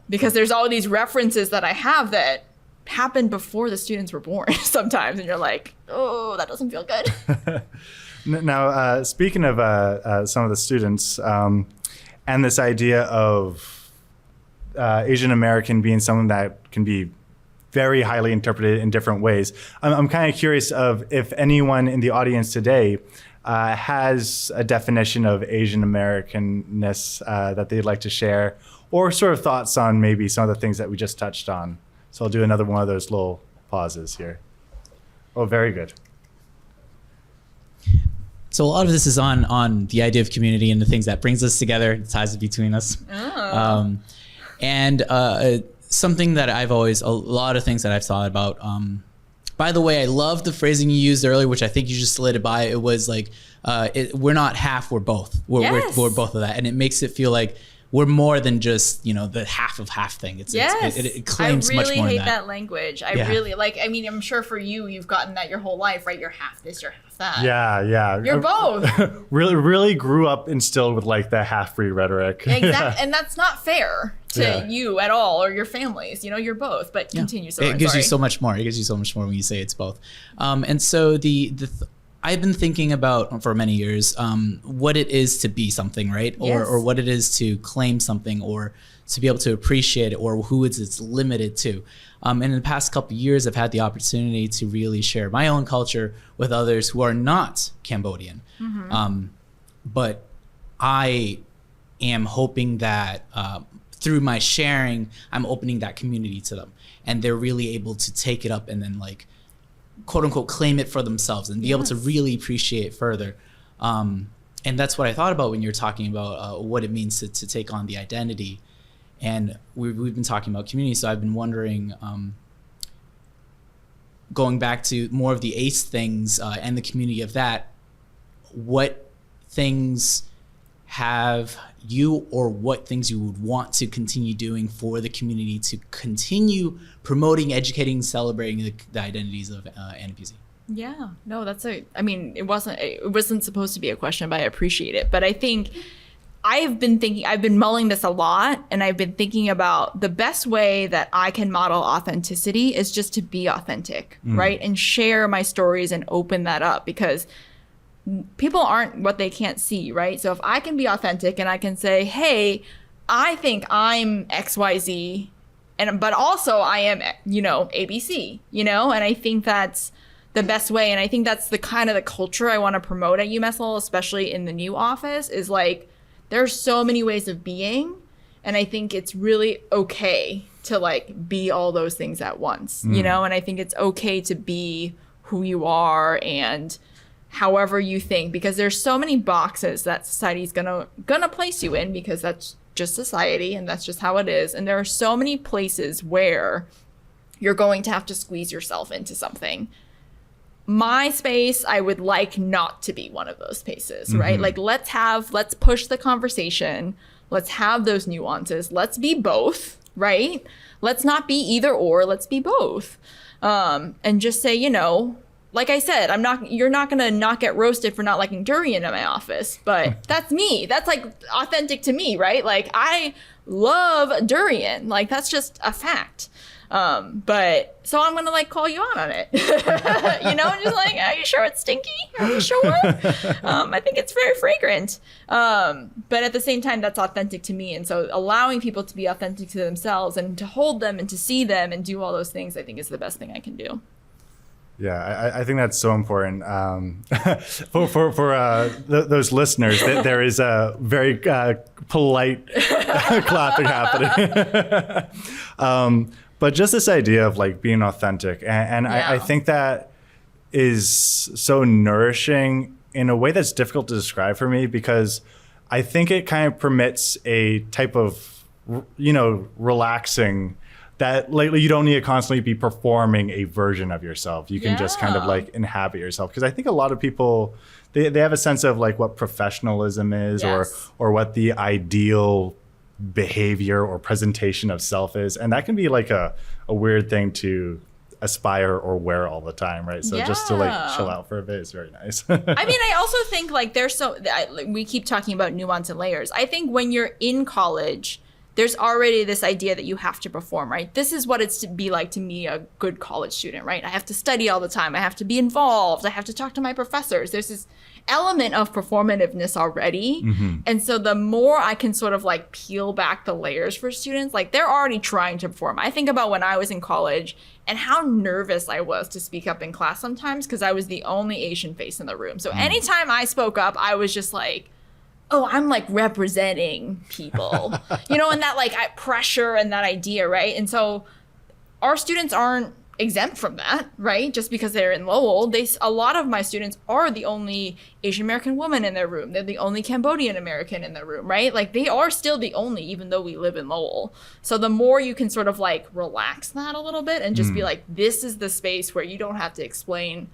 Speaker 2: because there's all these references that I have that happened before the students were born sometimes. And you're like, oh, that doesn't feel good.
Speaker 1: Now, speaking of some of the students and this idea of Asian American being someone that can be very highly interpreted in different ways, I'm kind of curious of if anyone in the audience today has a definition of Asian Americanness that they'd like to share, or sort of thoughts on maybe some of the things that we just touched on. So I'll do another one of those little pauses here. Oh, very good.
Speaker 5: So a lot of this is on the idea of community and the things that brings us together, the ties between us. Something that a lot of things that I've thought about. By the way, I love the phrasing you used earlier, which I think you just slid it by. It was like, we're not half, we're both. We're both of that. And it makes it feel like we're more than just, the half of half thing. It claims much more than that. I really hate that
Speaker 2: language. I really, I'm sure for you, you've gotten that your whole life, right? You're half this, you're half that.
Speaker 1: Yeah.
Speaker 2: You're both.
Speaker 1: really grew up instilled with like the half-breed rhetoric.
Speaker 2: Exactly. And that's not fair to you at all or your families. You're both, but continue. Sorry,
Speaker 5: it gives you so much more. It gives you so much more when you say it's both. And so I've been thinking about for many years what it is to be something, right? Or what it is to claim something, or to be able to appreciate it, or who it's limited to. And in the past couple of years, I've had the opportunity to really share my own culture with others who are not Cambodian. But I am hoping that through my sharing, I'm opening that community to them, and they're really able to take it up and then like, quote unquote, claim it for themselves and be able to really appreciate it further. And that's what I thought about when you were talking about what it means to take on the identity. And we've been talking about community. So I've been wondering, going back to more of the ACE things and the community of that, what things have you, or what things you would want to continue doing for the community to continue promoting, educating, celebrating the identities of AANAPISI?
Speaker 2: Yeah, no, it wasn't supposed to be a question, but I appreciate it. But I think I've been mulling this a lot, and I've been thinking about the best way that I can model authenticity is just to be authentic, right? And share my stories and open that up, because people aren't what they can't see, right? So if I can be authentic and I can say, hey, I think I'm XYZ, but also I am, ABC, and I think that's the best way. And I think that's the kind of the culture I want to promote at UMass Lowell, especially in the new office, is like, there's so many ways of being. And I think it's really okay to like be all those things at once, and I think it's okay to be who you are and however you think, because there's so many boxes that society's gonna place you in, because that's just society and that's just how it is. And there are so many places where you're going to have to squeeze yourself into something. My space, I would like not to be one of those spaces, right? Like, let's push the conversation. Let's have those nuances. Let's be both, right? Let's not be either or, let's be both. And just say, you know, like I said, you're not gonna not get roasted for not liking durian in my office, but that's me. That's like authentic to me, right? Like, I love durian. Like, that's just a fact. But so I'm gonna like call you out on it, you know, and just like, are you sure it's stinky? Are you sure? I think it's very fragrant. But at the same time, that's authentic to me. And so allowing people to be authentic to themselves and to hold them and to see them and do all those things, I think is the best thing I can do.
Speaker 1: Yeah, I think that's so important. For those listeners, there is a very polite clapping happening. But just this idea of like being authentic, and I think that is so nourishing in a way that's difficult to describe for me, because I think it kind of permits a type of, you know, relaxing that lately you don't need to constantly be performing a version of yourself. You can just kind of like inhabit yourself. Because I think a lot of people, they have a sense of like what professionalism is, or what the ideal behavior or presentation of self is. And that can be like a weird thing to aspire or wear all the time, right? So just to like chill out for a bit is very nice.
Speaker 2: I mean, I also think like we keep talking about nuance and layers. I think when you're in college, there's already this idea that you have to perform, right? This is what it's to be like to me, a good college student, right? I have to study all the time. I have to be involved. I have to talk to my professors. There's this element of performativeness already. And so the more I can sort of like peel back the layers for students, like they're already trying to perform. I think about when I was in college and how nervous I was to speak up in class sometimes, because I was the only Asian face in the room. So anytime I spoke up, I was just like, oh, I'm like representing people, you know, and that like pressure and that idea, right? And so our students aren't exempt from that, right? Just because they're in Lowell, a lot of my students are the only Asian American woman in their room. They're the only Cambodian American in their room, right? Like they are still the only, even though we live in Lowell. So the more you can sort of like relax that a little bit and just be like, this is the space where you don't have to explain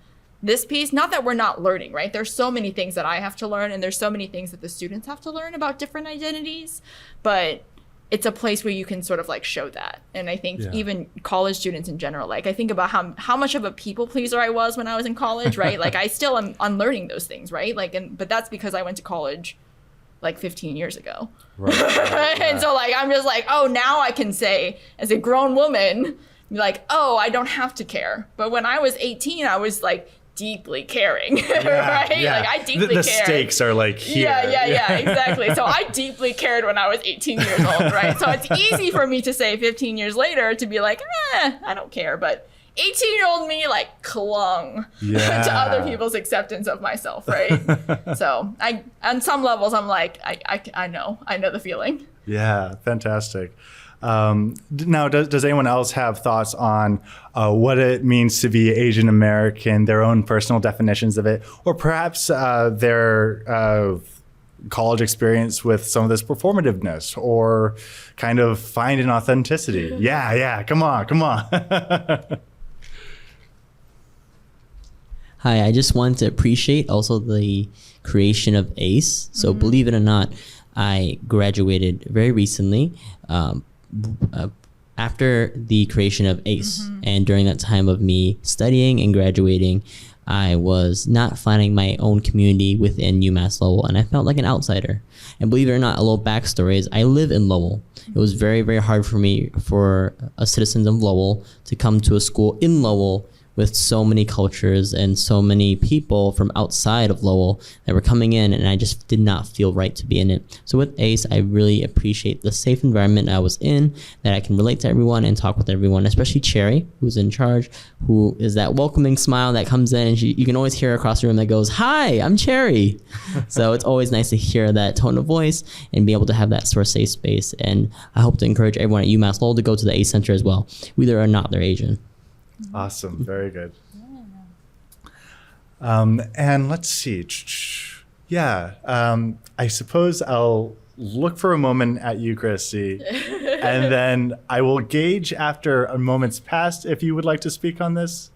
Speaker 2: this piece. Not that we're not learning, right? There's so many things that I have to learn, and there's so many things that the students have to learn about different identities, but it's a place where you can sort of like show that. And I think even college students in general, like I think about how much of a people pleaser I was when I was in college, right? Like I still am unlearning those things, right? Like, but that's because I went to college like 15 years ago. Right. And so like, I'm just like, oh, now I can say as a grown woman, like, oh, I don't have to care. But when I was 18, I was like, deeply caring, right? Like I deeply cared.
Speaker 1: The stakes are like here.
Speaker 2: Yeah, exactly. So I deeply cared when I was 18 years old, right? So it's easy for me to say 15 years later to be like, I don't care. But 18-year-old me like clung to other people's acceptance of myself, right? So I, on some levels, I'm like, I know the feeling.
Speaker 1: Yeah, fantastic. Now, does anyone else have thoughts on what it means to be Asian American, their own personal definitions of it, or perhaps their college experience with some of this performativeness or kind of finding authenticity? Yeah, come on.
Speaker 3: Hi, I just want to appreciate also the creation of ACE. So believe it or not, I graduated very recently. After the creation of ACE, and during that time of me studying and graduating, I was not finding my own community within UMass Lowell, and I felt like an outsider. And believe it or not, a little backstory is I live in Lowell. It was very, very hard for me, for a citizen of Lowell, to come to a school in Lowell with so many cultures and so many people from outside of Lowell that were coming in, and I just did not feel right to be in it. So with ACE, I really appreciate the safe environment I was in, that I can relate to everyone and talk with everyone, especially Cherry, who's in charge, who is that welcoming smile that comes in, and you can always hear across the room that goes, "Hi, I'm Cherry." So it's always nice to hear that tone of voice and be able to have that sort of safe space. And I hope to encourage everyone at UMass Lowell to go to the ACE Center as well, whether or not they're Asian.
Speaker 1: Awesome. Very good. And let's see. Yeah, I suppose I'll look for a moment at you, Christy, and then I will gauge after a moment's passed if you would like to speak on this.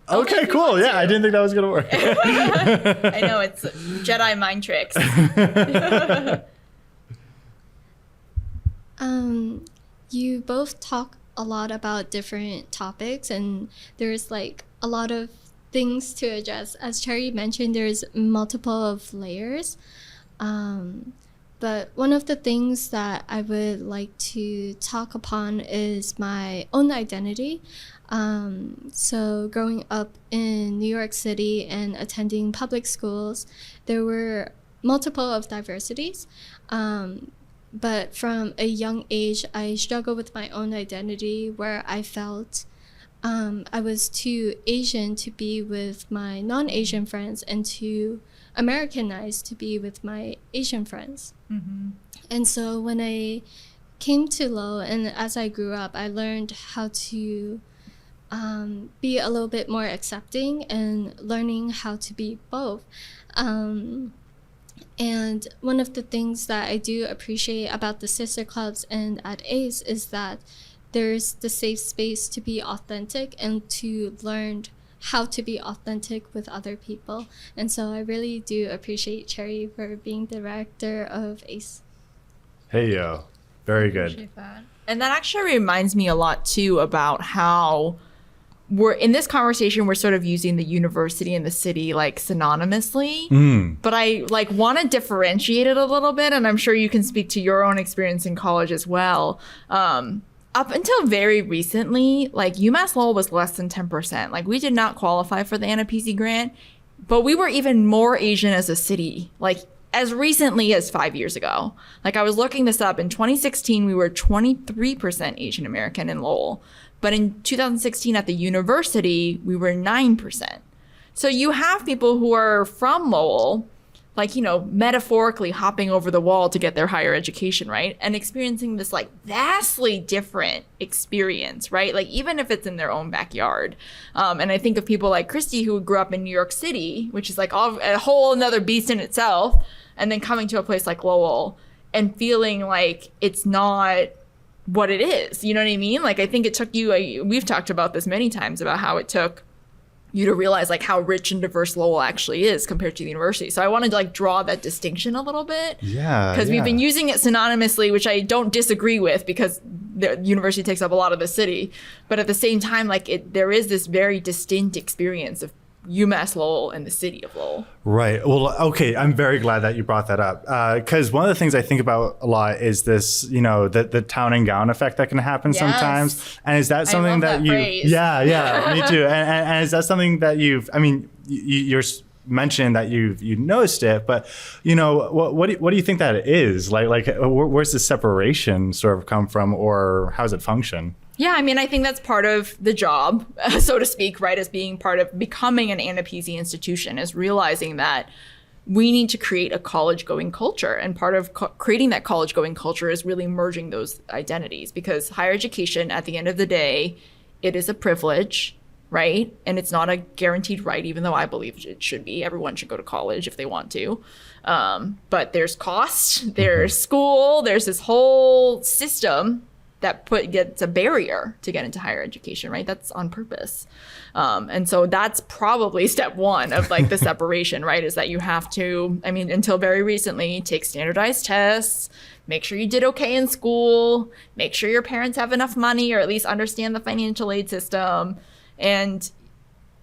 Speaker 1: Okay, cool. Yeah, I didn't think that was going to work.
Speaker 2: I know, it's Jedi mind tricks.
Speaker 4: You both talk a lot about different topics, and there's like a lot of things to address. As Cherry mentioned, there's multiple of layers. But one of the things that I would like to talk upon is my own identity. So growing up in New York City and attending public schools, there were multiple of diversities. But from a young age, I struggled with my own identity where I felt I was too Asian to be with my non-Asian friends and too Americanized to be with my Asian friends. Mm-hmm. And so when I came to Lowell and as I grew up, I learned how to be a little bit more accepting and learning how to be both. And one of the things that I do appreciate about the sister clubs and at ACE is that there's the safe space to be authentic and to learn how to be authentic with other people. And so I really do appreciate Cherry for being the director of ACE.
Speaker 1: Hey, yo. Very good.
Speaker 2: Appreciate that. And that actually reminds me a lot, too, about how we're in this conversation, we're sort of using the university and the city like synonymously, but I like want to differentiate it a little bit. And I'm sure you can speak to your own experience in college as well. Up until very recently, like UMass Lowell was less than 10%. Like we did not qualify for the AANAPISI grant, but we were even more Asian as a city, like as recently as 5 years ago. Like I was looking this up in 2016, we were 23% Asian American in Lowell. But in 2016 at the university, we were 9%. So you have people who are from Lowell, like, you know, metaphorically hopping over the wall to get their higher education, right? And experiencing this like vastly different experience, right? Like even if it's in their own backyard. And I think of people like Christy who grew up in New York City, which is like a whole another beast in itself. And then coming to a place like Lowell and feeling like it's not what it is, you know what I mean? Like I think it took you, we've talked about this many times about how it took you to realize like how rich and diverse Lowell actually is compared to the university. So I wanted to like draw that distinction a little bit.
Speaker 1: Yeah.
Speaker 2: Because we've been using it synonymously, which I don't disagree with because the university takes up a lot of the city. But at the same time, like there is this very distinct experience of UMass Lowell and the city of Lowell.
Speaker 1: Right. Well, okay. I'm very glad that you brought that up because one of the things I think about a lot is this, you know, the town and gown effect that can happen sometimes. And is that something that you?
Speaker 2: Phrase.
Speaker 1: Yeah, me too. And is that something that I mean, you're mentioning that you noticed it, but you know, what do you think that is? Like where's the separation sort of come from, or how does it function?
Speaker 2: Yeah, I mean, I think that's part of the job, so to speak, right, as being part of becoming an AANAPISI institution, is realizing that we need to create a college-going culture. And part of creating that college-going culture is really merging those identities, because higher education, at the end of the day, it is a privilege, right? And it's not a guaranteed right, even though I believe it should be. Everyone should go to college if they want to. But there's cost, there's school, there's this whole system that gets a barrier to get into higher education, right? That's on purpose. And so that's probably step one of like the separation, right? Is that you have to, I mean, until very recently, take standardized tests, make sure you did okay in school, make sure your parents have enough money or at least understand the financial aid system. And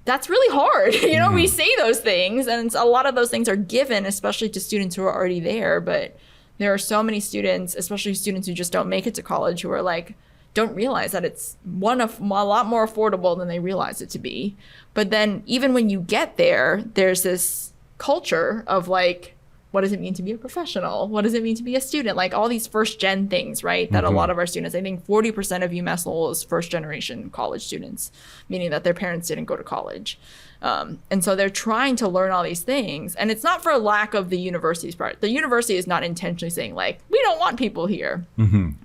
Speaker 2: that's really hard. You know, we say those things and a lot of those things are given, especially to students who are already there, but there are so many students, especially students who just don't make it to college, who are like, don't realize that it's a lot more affordable than they realize it to be. But then even when you get there, there's this culture of like, what does it mean to be a professional? What does it mean to be a student? Like all these first gen things, right? That a lot of our students, I think 40% of UMass Lowell is first generation college students, meaning that their parents didn't go to college. And so they're trying to learn all these things. And it's not for lack of the university's part. The university is not intentionally saying like, we don't want people here.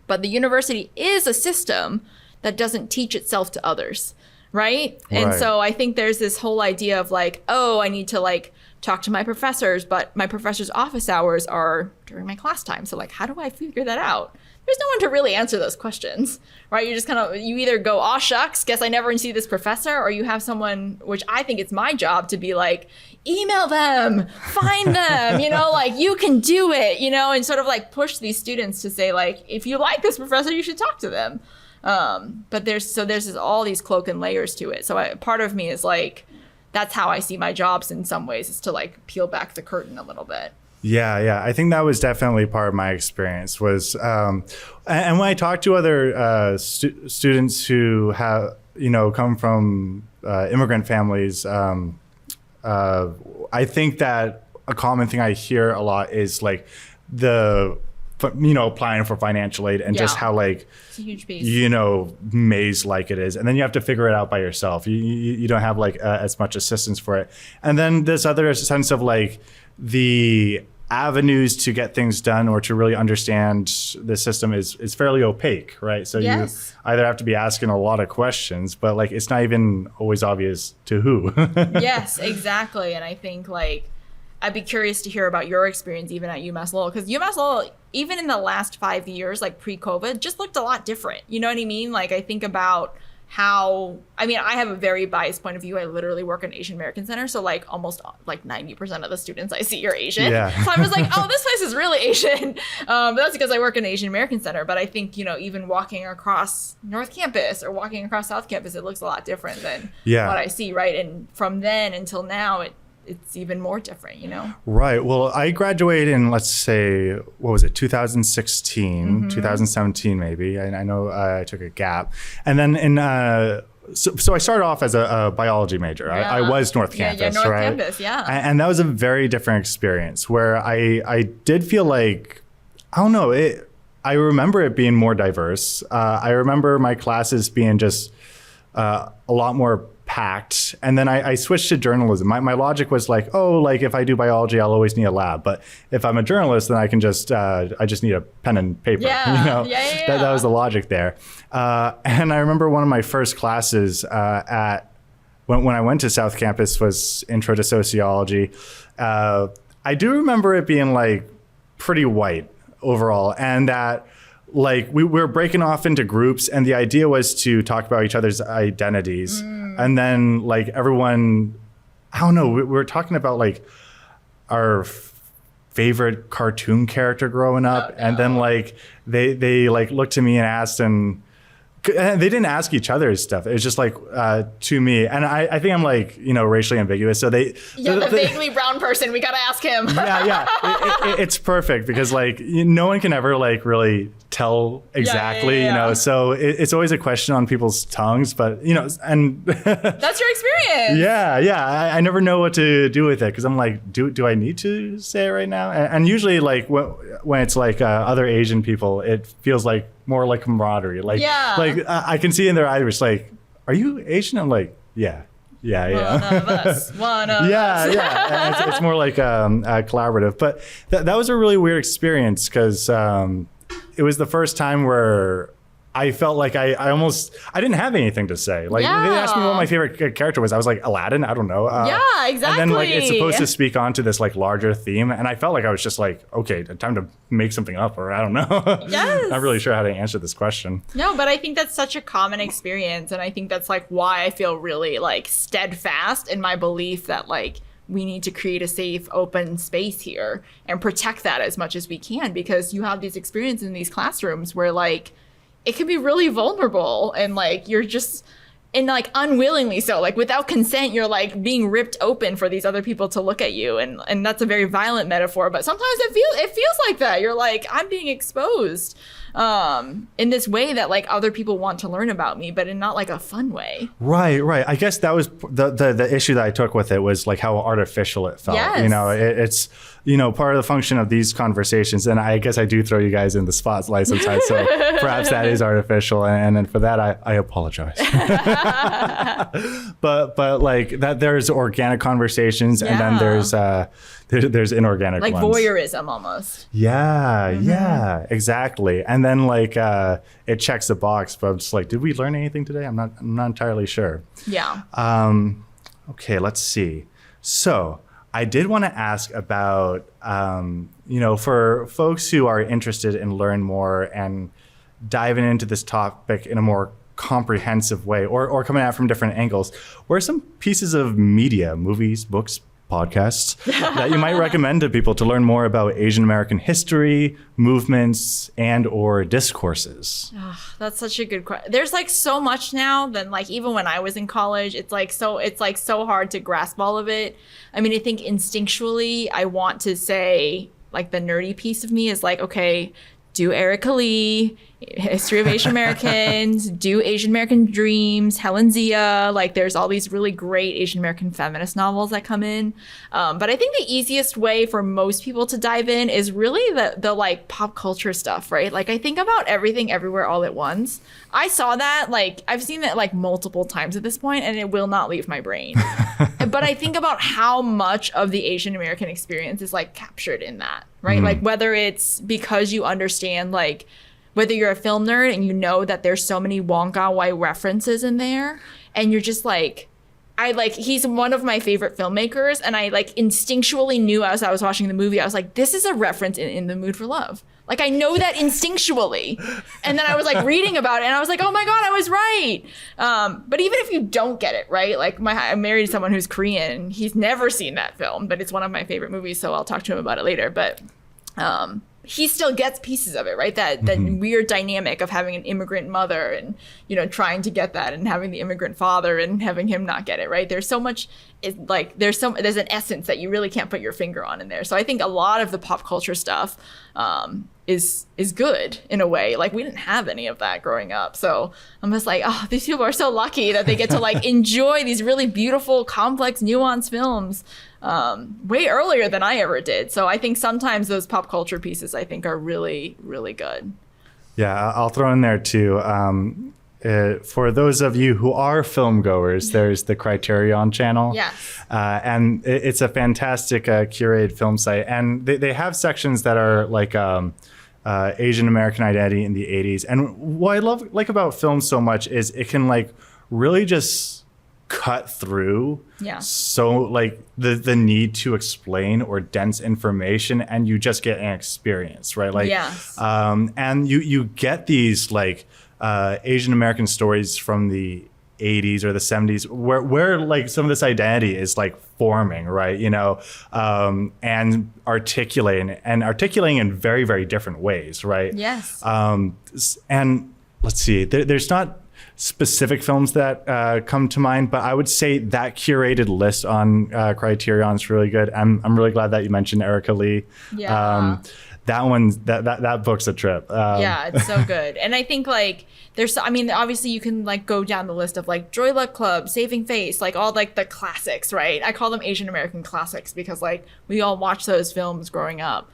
Speaker 2: But the university is a system that doesn't teach itself to others, right? And
Speaker 1: Right.
Speaker 2: so I think there's this whole idea of like, oh, I need to like talk to my professors, but my professor's office hours are during my class time. So like, how do I figure that out? There's no one to really answer those questions, right? You just kind of, you either go, aw shucks, guess I never see this professor, or you have someone, which I think it's my job to be like, email them, find them, you know, like you can do it, you know, and sort of like push these students to say like, if you like this professor, you should talk to them. But there's all these cloak and layers to it. So part of me is like, that's how I see my jobs in some ways, is to like peel back the curtain a little bit.
Speaker 1: Yeah. I think that was definitely part of my experience was, and when I talk to other students who have, you know, come from immigrant families, I think that a common thing I hear a lot is like applying for financial aid and just how like,
Speaker 2: it's a huge piece.
Speaker 1: you know, maze like it is. And then you have to figure it out by yourself. You don't have like as much assistance for it. And then this other sense of like the avenues to get things done or to really understand the system is fairly opaque, right? So
Speaker 2: Yes.
Speaker 1: you either have to be asking a lot of questions, but like it's not even always obvious to who.
Speaker 2: Yes, exactly. And I think like I'd be curious to hear about your experience even at UMass Lowell, because UMass Lowell, even in the last 5 years, like pre-COVID, just looked a lot different. You know what I mean? Like I think about how, I mean, I have a very biased point of view. I literally work in Asian American Center. So like almost like 90% of the students I see are Asian.
Speaker 1: Yeah.
Speaker 2: So I'm just like, oh, this place is really Asian. But that's because I work in Asian American Center. But I think, you know, even walking across North Campus or walking across South Campus, it looks a lot different than what I see, right? And from then until now, it's even more different, you know?
Speaker 1: Right. Well, I graduated in, let's say, what was it, 2016, 2017 maybe. I know I took a gap. And then so I started off as a biology major.
Speaker 2: Yeah.
Speaker 1: I was North Campus,
Speaker 2: North
Speaker 1: right?
Speaker 2: Campus, yeah.
Speaker 1: And that was a very different experience where I did feel like, I don't know, I remember it being more diverse. I remember my classes being just a lot more packed. And then I switched to journalism. My logic was like, oh, like if I do biology, I'll always need a lab. But if I'm a journalist, then I can just need a pen and paper.
Speaker 2: Yeah.
Speaker 1: You know?
Speaker 2: Yeah.
Speaker 1: That was the logic there. And I remember one of my first classes when I went to South Campus was Intro to Sociology. I do remember it being like pretty white overall, and that like we were breaking off into groups, and the idea was to talk about each other's identities. And then like everyone, I don't know, we were talking about like our favorite cartoon character growing up. Oh, no. And then like they like looked to me and asked, and they didn't ask each other's stuff. It was just like to me. And I think I'm like, you know, racially ambiguous. So the
Speaker 2: vaguely brown person, we got to ask him.
Speaker 1: Yeah. It's perfect because like no one can ever like really tell exactly, you know, so it's always a question on people's tongues, but you know, and
Speaker 2: that's your experience.
Speaker 1: Yeah. I never know what to do with it because I'm like, do I need to say it right now? And usually like when it's like other Asian people, it feels like more like camaraderie. Like, I can see in their eyes, it's like, are you Asian? I'm like, yeah.
Speaker 2: One of us.
Speaker 1: Yeah. It's more like collaborative. But that was a really weird experience because it was the first time where I felt like I didn't have anything to say. Like they asked me what my favorite character was. I was like, Aladdin, I don't know.
Speaker 2: Exactly.
Speaker 1: And then like it's supposed to speak onto this like larger theme, and I felt like I was just like, okay, time to make something up, or I don't know.
Speaker 2: Yes.
Speaker 1: Not really sure how to answer this question.
Speaker 2: No, but I think that's such a common experience, and I think that's like why I feel really like steadfast in my belief that like we need to create a safe, open space here and protect that as much as we can, because you have these experiences in these classrooms where like it can be really vulnerable and like you're just, and like unwillingly so, like without consent, you're like being ripped open for these other people to look at you. And that's a very violent metaphor, but sometimes it feels like that. You're like, I'm being exposed in this way that like other people want to learn about me, but in not like a fun way.
Speaker 1: Right. I guess that was the issue that I took with it was like how artificial it felt.
Speaker 2: Yes.
Speaker 1: You know, it's part of the function of these conversations, and I guess I do throw you guys in the spotlight sometimes, so perhaps that is artificial, and for that I apologize. but like that, there's organic conversations, and then there's inorganic
Speaker 2: like
Speaker 1: ones.
Speaker 2: voyeurism almost.
Speaker 1: Yeah, exactly. And then like it checks the box, but I'm just like, did we learn anything today? I'm not entirely sure.
Speaker 2: Yeah.
Speaker 1: Okay, let's see. So I did want to ask about, for folks who are interested in learn more and diving into this topic in a more comprehensive way, or coming at it from different angles, what are some pieces of media, movies, books, podcasts that you might recommend to people to learn more about Asian American history, movements, and or discourses?
Speaker 2: Oh, that's such a good question. There's like so much now than like even when I was in college, it's like so hard to grasp all of it. I mean, I think instinctually I want to say like the nerdy piece of me is like, okay, do Erica Lee, History of Asian Americans, do Asian American Dreams, Helen Zia. Like there's all these really great Asian American feminist novels that come in. But I think the easiest way for most people to dive in is really the like pop culture stuff, right? Like I think about Everything Everywhere All at Once. I saw that, like I've seen it like multiple times at this point, and it will not leave my brain. But I think about how much of the Asian American experience is like captured in that, right? Like whether it's because you understand like whether you're a film nerd and you know that there's so many Wong Kar-wai references in there, and you're just like, he's one of my favorite filmmakers, and I like instinctually knew as I was watching the movie, I was like, this is a reference in The Mood for Love. Like I know that instinctually. And then I was like reading about it and I was like, oh my God, I was right. But even if you don't get it, right? Like I'm married to someone who's Korean. He's never seen that film, but it's one of my favorite movies. So I'll talk to him about it later. But he still gets pieces of it, right? That weird dynamic of having an immigrant mother and, trying to get that, and having the immigrant father and having him not get it, right? There's so much, there's an essence that you really can't put your finger on in there. So I think a lot of the pop culture stuff is good in a way. Like we didn't have any of that growing up. So I'm just like, oh, these people are so lucky that they get to like enjoy these really beautiful, complex, nuanced films way earlier than I ever did. So I think sometimes those pop culture pieces I think are really, really good.
Speaker 1: Yeah, I'll throw in there too. For those of you who are film goers, there's the Criterion channel.
Speaker 2: Yes.
Speaker 1: And it's a fantastic curated film site. And they have sections that are like Asian American identity in the 80s. And what I like about film so much is it can like really just cut through so like the need to explain or dense information, and you just get an experience, right? Like and you get these like Asian American stories from the 80s or the 70s where like some of this identity is like forming, right? And articulating in very, very different ways, right?
Speaker 2: Yes.
Speaker 1: And let's see, there's not specific films that come to mind, but I would say that curated list on Criterion is really good. I'm really glad that you mentioned Erica Lee.
Speaker 2: Yeah.
Speaker 1: That book's a trip.
Speaker 2: Yeah, it's so good. And I think like obviously you can like go down the list of like Joy Luck Club, Saving Face, like all like the classics, right? I call them Asian American classics because like we all watched those films growing up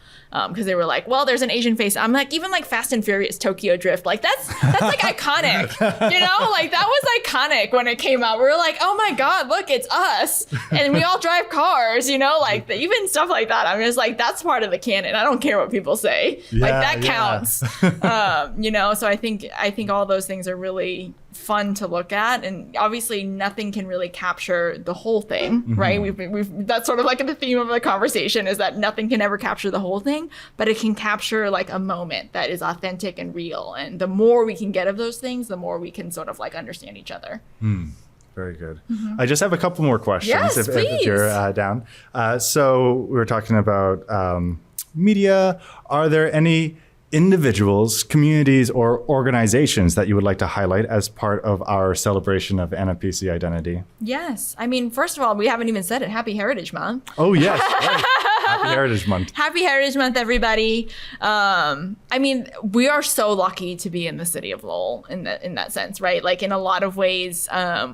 Speaker 2: because they were like, well, there's an Asian face. I'm like, even like Fast and Furious Tokyo Drift, like that's like iconic, like that was iconic when it came out. We were like, oh my God, look, it's us. And we all drive cars, like even stuff like that. I'm just like, that's part of the canon. I don't care what people say. Like that counts. So I think all those things are really fun to look at, and obviously nothing can really capture the whole thing, right? We've that's sort of like the theme of the conversation, is that nothing can ever capture the whole thing, but it can capture like a moment that is authentic and real, and the more we can get of those things, the more we can sort of like understand each other.
Speaker 1: Very good. I just have a couple more questions.
Speaker 2: Yes,
Speaker 1: if you're down. So we were talking about media. Are there any individuals, communities, or organizations that you would like to highlight as part of our celebration of AANAPISI identity?
Speaker 2: Yes. I mean, first of all, we haven't even said it. Happy Heritage Month.
Speaker 1: Oh, yes. Right. Happy Heritage Month.
Speaker 2: Happy Heritage Month, everybody. I mean, we are so lucky to be in the city of Lowell in that sense, right? Like in a lot of ways,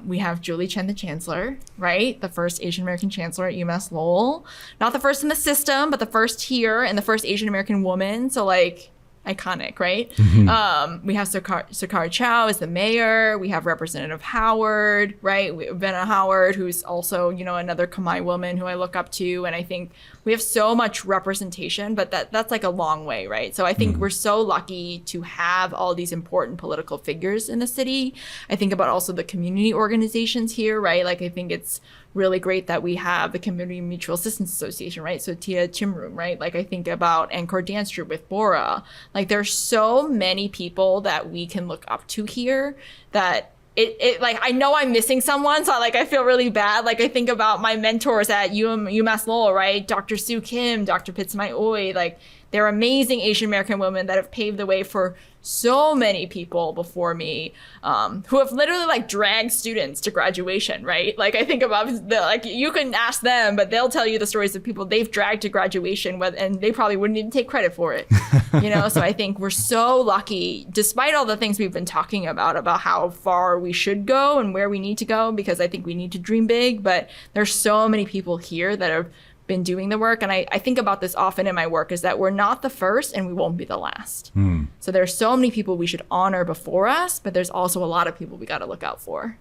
Speaker 2: we have Julie Chen, the chancellor, right? The first Asian American chancellor at UMass Lowell. Not the first in the system, but the first here and the first Asian American woman. So like, iconic, right? We have Sakara Chow as the mayor. We have Representative Howard, right? Benna Howard, who's also, you know, another Khmer woman who I look up to. And I think we have so much representation, but that's like a long way, right? So I think we're so lucky to have all these important political figures in the city. I think about also the community organizations here, right? Like I think it's really great that we have the Community Mutual Assistance Association, right? So Tia Chimroom, right? Like I think about Encore Dance Troupe with Bora. Like there's so many people that we can look up to here that it like, I know I'm missing someone, so like I feel really bad. Like I think about my mentors at UMass Lowell, right? Dr. Sue Kim, Dr. Pitsmai Oi, like they're amazing Asian American women that have paved the way for so many people before me, who have literally like dragged students to graduation, right? Like I think about like you can ask them, but they'll tell you the stories of people they've dragged to graduation and they probably wouldn't even take credit for it, you know? So I think we're so lucky, despite all the things we've been talking about how far we should go and where we need to go, because I think we need to dream big, but there's so many people here that have been doing the work. And I think about this often in my work is that we're not the first and we won't be the last. So there's so many people we should honor before us, but there's also a lot of people we got to look out for.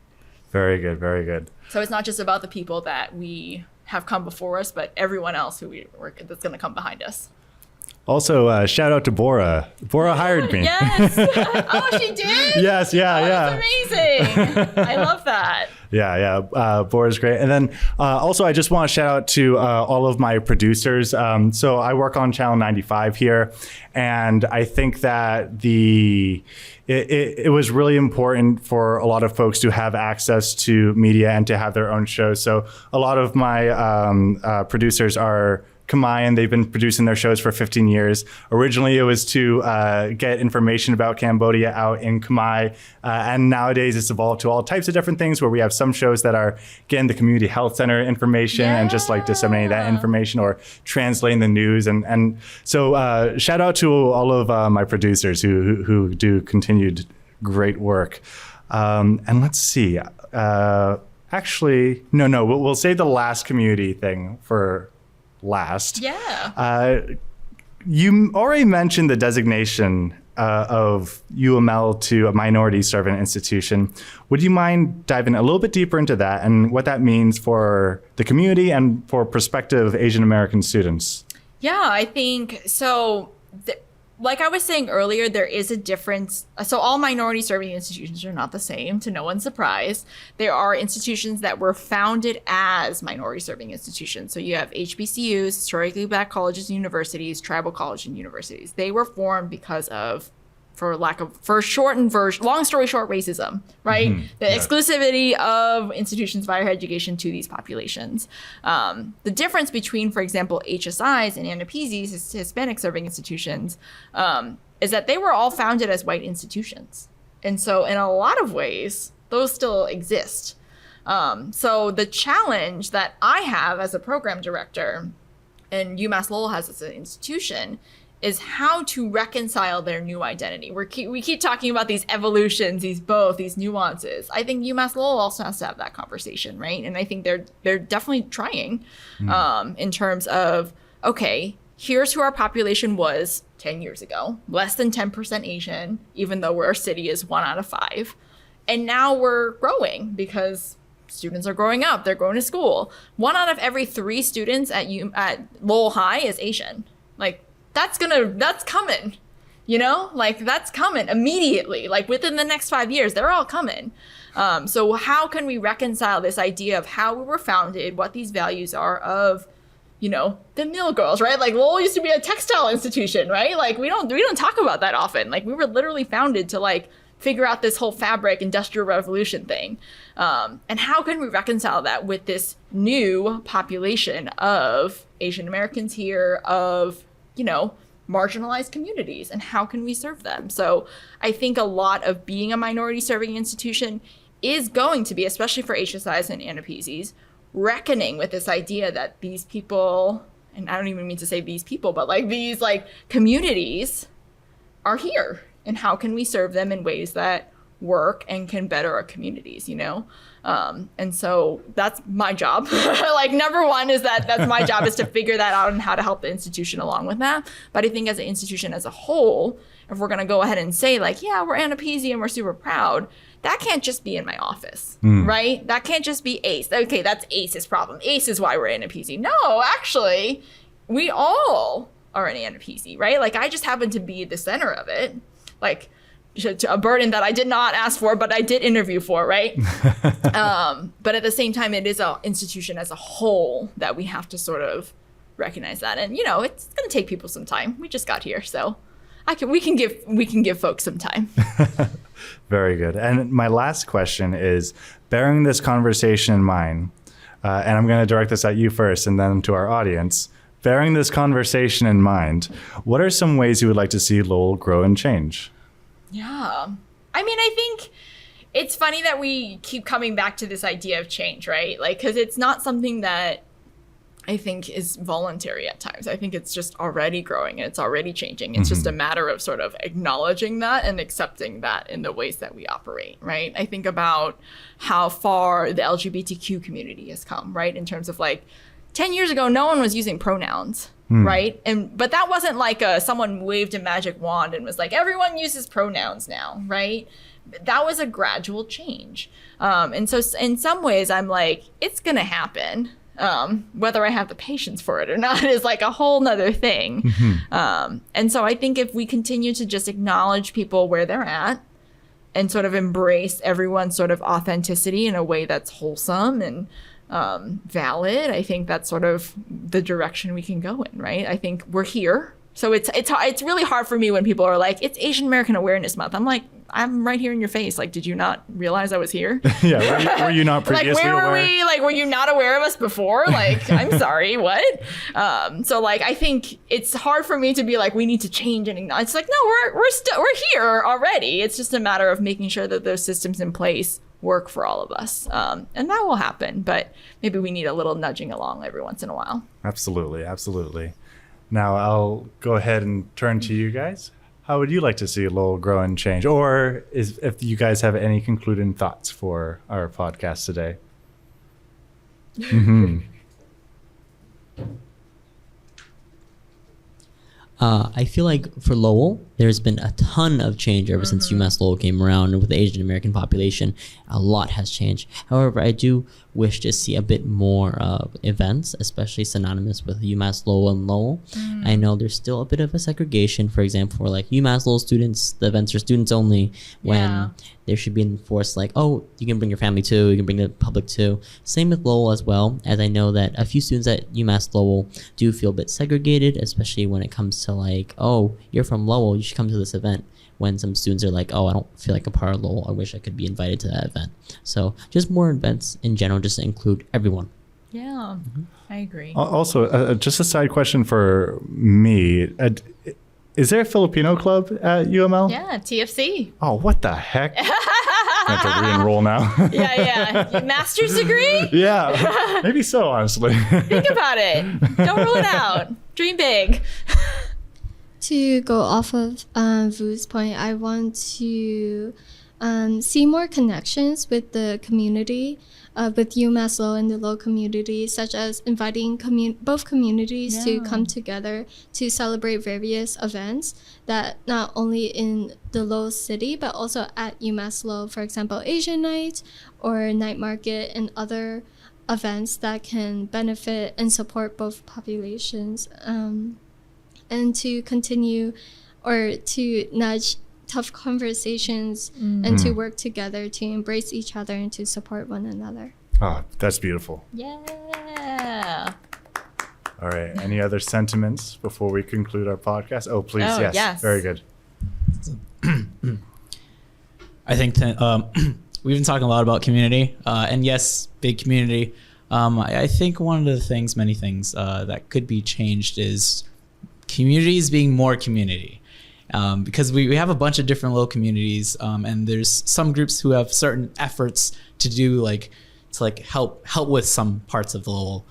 Speaker 1: Very good, very good.
Speaker 2: So it's not just about the people that we have come before us, but everyone else who that's going to come behind us.
Speaker 1: Also, shout out to Bora. Bora hired me.
Speaker 2: Yes. Oh, she did?
Speaker 1: Yes, yeah.
Speaker 2: That's amazing. I love that.
Speaker 1: Yeah. Bora's great. And then also, I just want to shout out to all of my producers. So I work on Channel 95 here, and I think that it was really important for a lot of folks to have access to media and to have their own shows. So a lot of my producers are Khmer, and they've been producing their shows for 15 years. Originally, it was to get information about Cambodia out in Khmer, and nowadays it's evolved to all types of different things where we have some shows that are getting the community health center information and just like disseminating that information or translating the news. And so shout out to all of my producers who do continued great work. And let's see. Actually, no, we'll save the last community thing for last.
Speaker 2: Yeah.
Speaker 1: You already mentioned the designation of UML to a minority serving institution. Would you mind diving a little bit deeper into that and what that means for the community and for prospective Asian American students?
Speaker 2: Yeah, I think so. Like I was saying earlier, there is a difference. So all minority serving institutions are not the same, to no one's surprise. There are institutions that were founded as minority serving institutions. So you have HBCUs, historically black colleges and universities, tribal colleges and universities. They were formed because of, for shortened version, long story short, racism, right? The exclusivity of institutions of higher education to these populations. The difference between, for example, HSIs and AANAPISI's, Hispanic serving institutions, is that they were all founded as white institutions. And so in a lot of ways, those still exist. So the challenge that I have as a program director, and UMass Lowell has as an institution, is how to reconcile their new identity. We keep talking about these evolutions, these nuances. I think UMass Lowell also has to have that conversation, right? And I think they're definitely trying in terms of, okay, here's who our population was 10 years ago, less than 10% Asian, even though our city is 1 out of 5. And now we're growing because students are growing up, they're going to school. 1 out of every 3 students at Lowell High is Asian. Like, that's coming, you know, like that's coming immediately, like within the next 5 years, they're all coming. So how can we reconcile this idea of how we were founded, what these values are of, you know, the mill girls, right? Like Lowell used to be a textile institution, right? Like we don't talk about that often. Like we were literally founded to like figure out this whole fabric industrial revolution thing. And how can we reconcile that with this new population of Asian Americans here, of, you know, marginalized communities, and how can we serve them? So I think a lot of being a minority serving institution is going to be, especially for HSIs and AANAPISIs, reckoning with this idea that these people and I don't even mean to say these people, but like these like communities are here, and how can we serve them in ways that work and can better our communities, you know? And so that's my job. Like number one is that's my job, is to figure that out and how to help the institution along with that. But I think as an institution as a whole, if we're going to go ahead and say like, yeah, we're AANAPISI and we're super proud, that can't just be in my office, right? That can't just be ACE. Okay, that's ACE's problem. ACE is why we're AANAPISI. No, actually, we all are an AANAPISI, right? Like I just happen to be the center of it. Like to a burden that I did not ask for, but I did interview for, right? But at the same time, it is an institution as a whole that we have to sort of recognize that. And, you know, it's going to take people some time. We just got here, so we can give folks some time.
Speaker 1: Very good. And my last question is, bearing this conversation in mind, and I'm going to direct this at you first and then to our audience, bearing this conversation in mind, what are some ways you would like to see Lowell grow and change?
Speaker 2: Yeah. I mean, I think it's funny that we keep coming back to this idea of change, right? Like, because it's not something that I think is voluntary at times. I think it's just already growing and it's already changing. It's just a matter of sort of acknowledging that and accepting that in the ways that we operate, right? I think about how far the LGBTQ community has come, right? In terms of like 10 years ago, no one was using pronouns. Right. But that wasn't like someone waved a magic wand and was like, everyone uses pronouns now. Right. That was a gradual change. And so in some ways, I'm like, it's going to happen. Whether I have the patience for it or not is like a whole nother thing. And so I think if we continue to just acknowledge people where they're at and sort of embrace everyone's sort of authenticity in a way that's wholesome and valid, I think that's sort of the direction we can go in, right? I think we're here. So it's really hard for me when people are like, it's Asian American Awareness Month. I'm like, I'm right here in your face. Like, did you not realize I was here?
Speaker 1: Yeah, were you not previously
Speaker 2: like, where
Speaker 1: aware?
Speaker 2: were we? Like, were you not aware of us before? Like, I'm sorry, what? So like, I think it's hard for me to be like, we need to change and acknowledge. It's like, no, we're here already. It's just a matter of making sure that those systems in place work for all of us. And that will happen, but maybe we need a little nudging along every once in a while.
Speaker 1: Absolutely, absolutely. Now I'll go ahead and turn to you guys. How would you like to see Lowell grow and change? Or if you guys have any concluding thoughts for our podcast today?
Speaker 3: I feel like for Lowell, there's been a ton of change ever since UMass Lowell came around, and with the Asian American population, a lot has changed. However, I do wish to see a bit more events, especially synonymous with UMass Lowell and Lowell. I know there's still a bit of a segregation. For example, for like UMass Lowell students, the events are students only, when there should be enforced like, oh, you can bring your family too, you can bring the public too. Same with Lowell as well, as I know that a few students at UMass Lowell do feel a bit segregated, especially when it comes to like, oh, you're from Lowell, you should come to this event. When some students are like, oh, I don't feel like a part of Lowell, I wish I could be invited to that event. So just more events in general, just to include everyone.
Speaker 2: Yeah, I agree.
Speaker 1: Also, just a side question for me. Is there a Filipino club at UML?
Speaker 2: Yeah, TFC.
Speaker 1: Oh, what the heck? I have to re-enroll now.
Speaker 2: Yeah. Your master's degree?
Speaker 1: Yeah, maybe so, honestly.
Speaker 2: Think about it. Don't rule it out. Dream big.
Speaker 4: To go off of Vu's point, I want to see more connections with the community, with UMass Lowell and the Lowell community, such as inviting both communities to come together to celebrate various events that not only in the Lowell city, but also at UMass Lowell, for example, Asian Night or Night Market and other events that can benefit and support both populations. And to continue or to nudge tough conversations and to work together to embrace each other and to support one another.
Speaker 1: Oh, that's beautiful.
Speaker 2: Yeah.
Speaker 1: All right. Any other sentiments before we conclude our podcast? Oh, please.
Speaker 2: Oh, yes.
Speaker 1: Very good.
Speaker 5: I think that, we've been talking a lot about community, and yes, big community. I think one of the many things that could be changed is communities being more community, because we have a bunch of different Lowell communities, and there's some groups who have certain efforts to do to help with some parts of Lowell,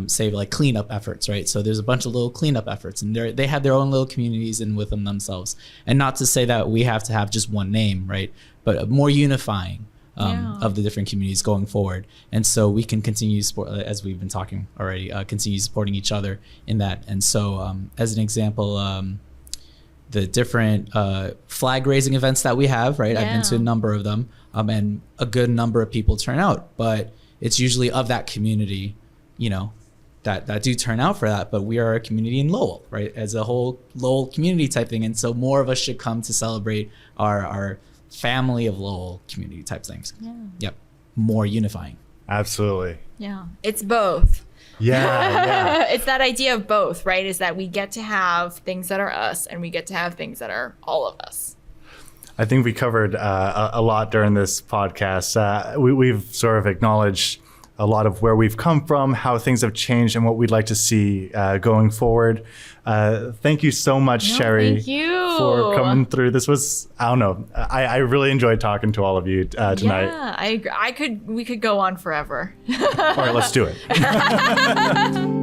Speaker 5: say like cleanup efforts, right? So there's a bunch of little cleanup efforts, and they have their own little communities and with them themselves. And not to say that we have to have just one name, right? But more unifying of the different communities going forward. And so we can continue support, as we've been talking already, continue supporting each other in that. And so as an example, the different flag raising events that we have, right? I've been to a number of them, and a good number of people turn out, but it's usually of that community, you know, that do turn out for that. But we are a community in Lowell, right? As a whole Lowell community type thing. And so more of us should come to celebrate our family of Lowell community type things. Yeah. Yep. More unifying.
Speaker 1: Absolutely.
Speaker 2: Yeah. It's both.
Speaker 1: Yeah.
Speaker 2: It's that idea of both, right? Is that we get to have things that are us and we get to have things that are all of us.
Speaker 1: I think we covered a lot during this podcast. We've sort of acknowledged a lot of where we've come from, how things have changed, and what we'd like to see going forward. Thank you so much, Cherry,
Speaker 2: thank you
Speaker 1: for coming through. This was, I don't know, I really enjoyed talking to all of you tonight.
Speaker 2: Yeah, I agree. We could go on forever.
Speaker 1: All right, let's do it.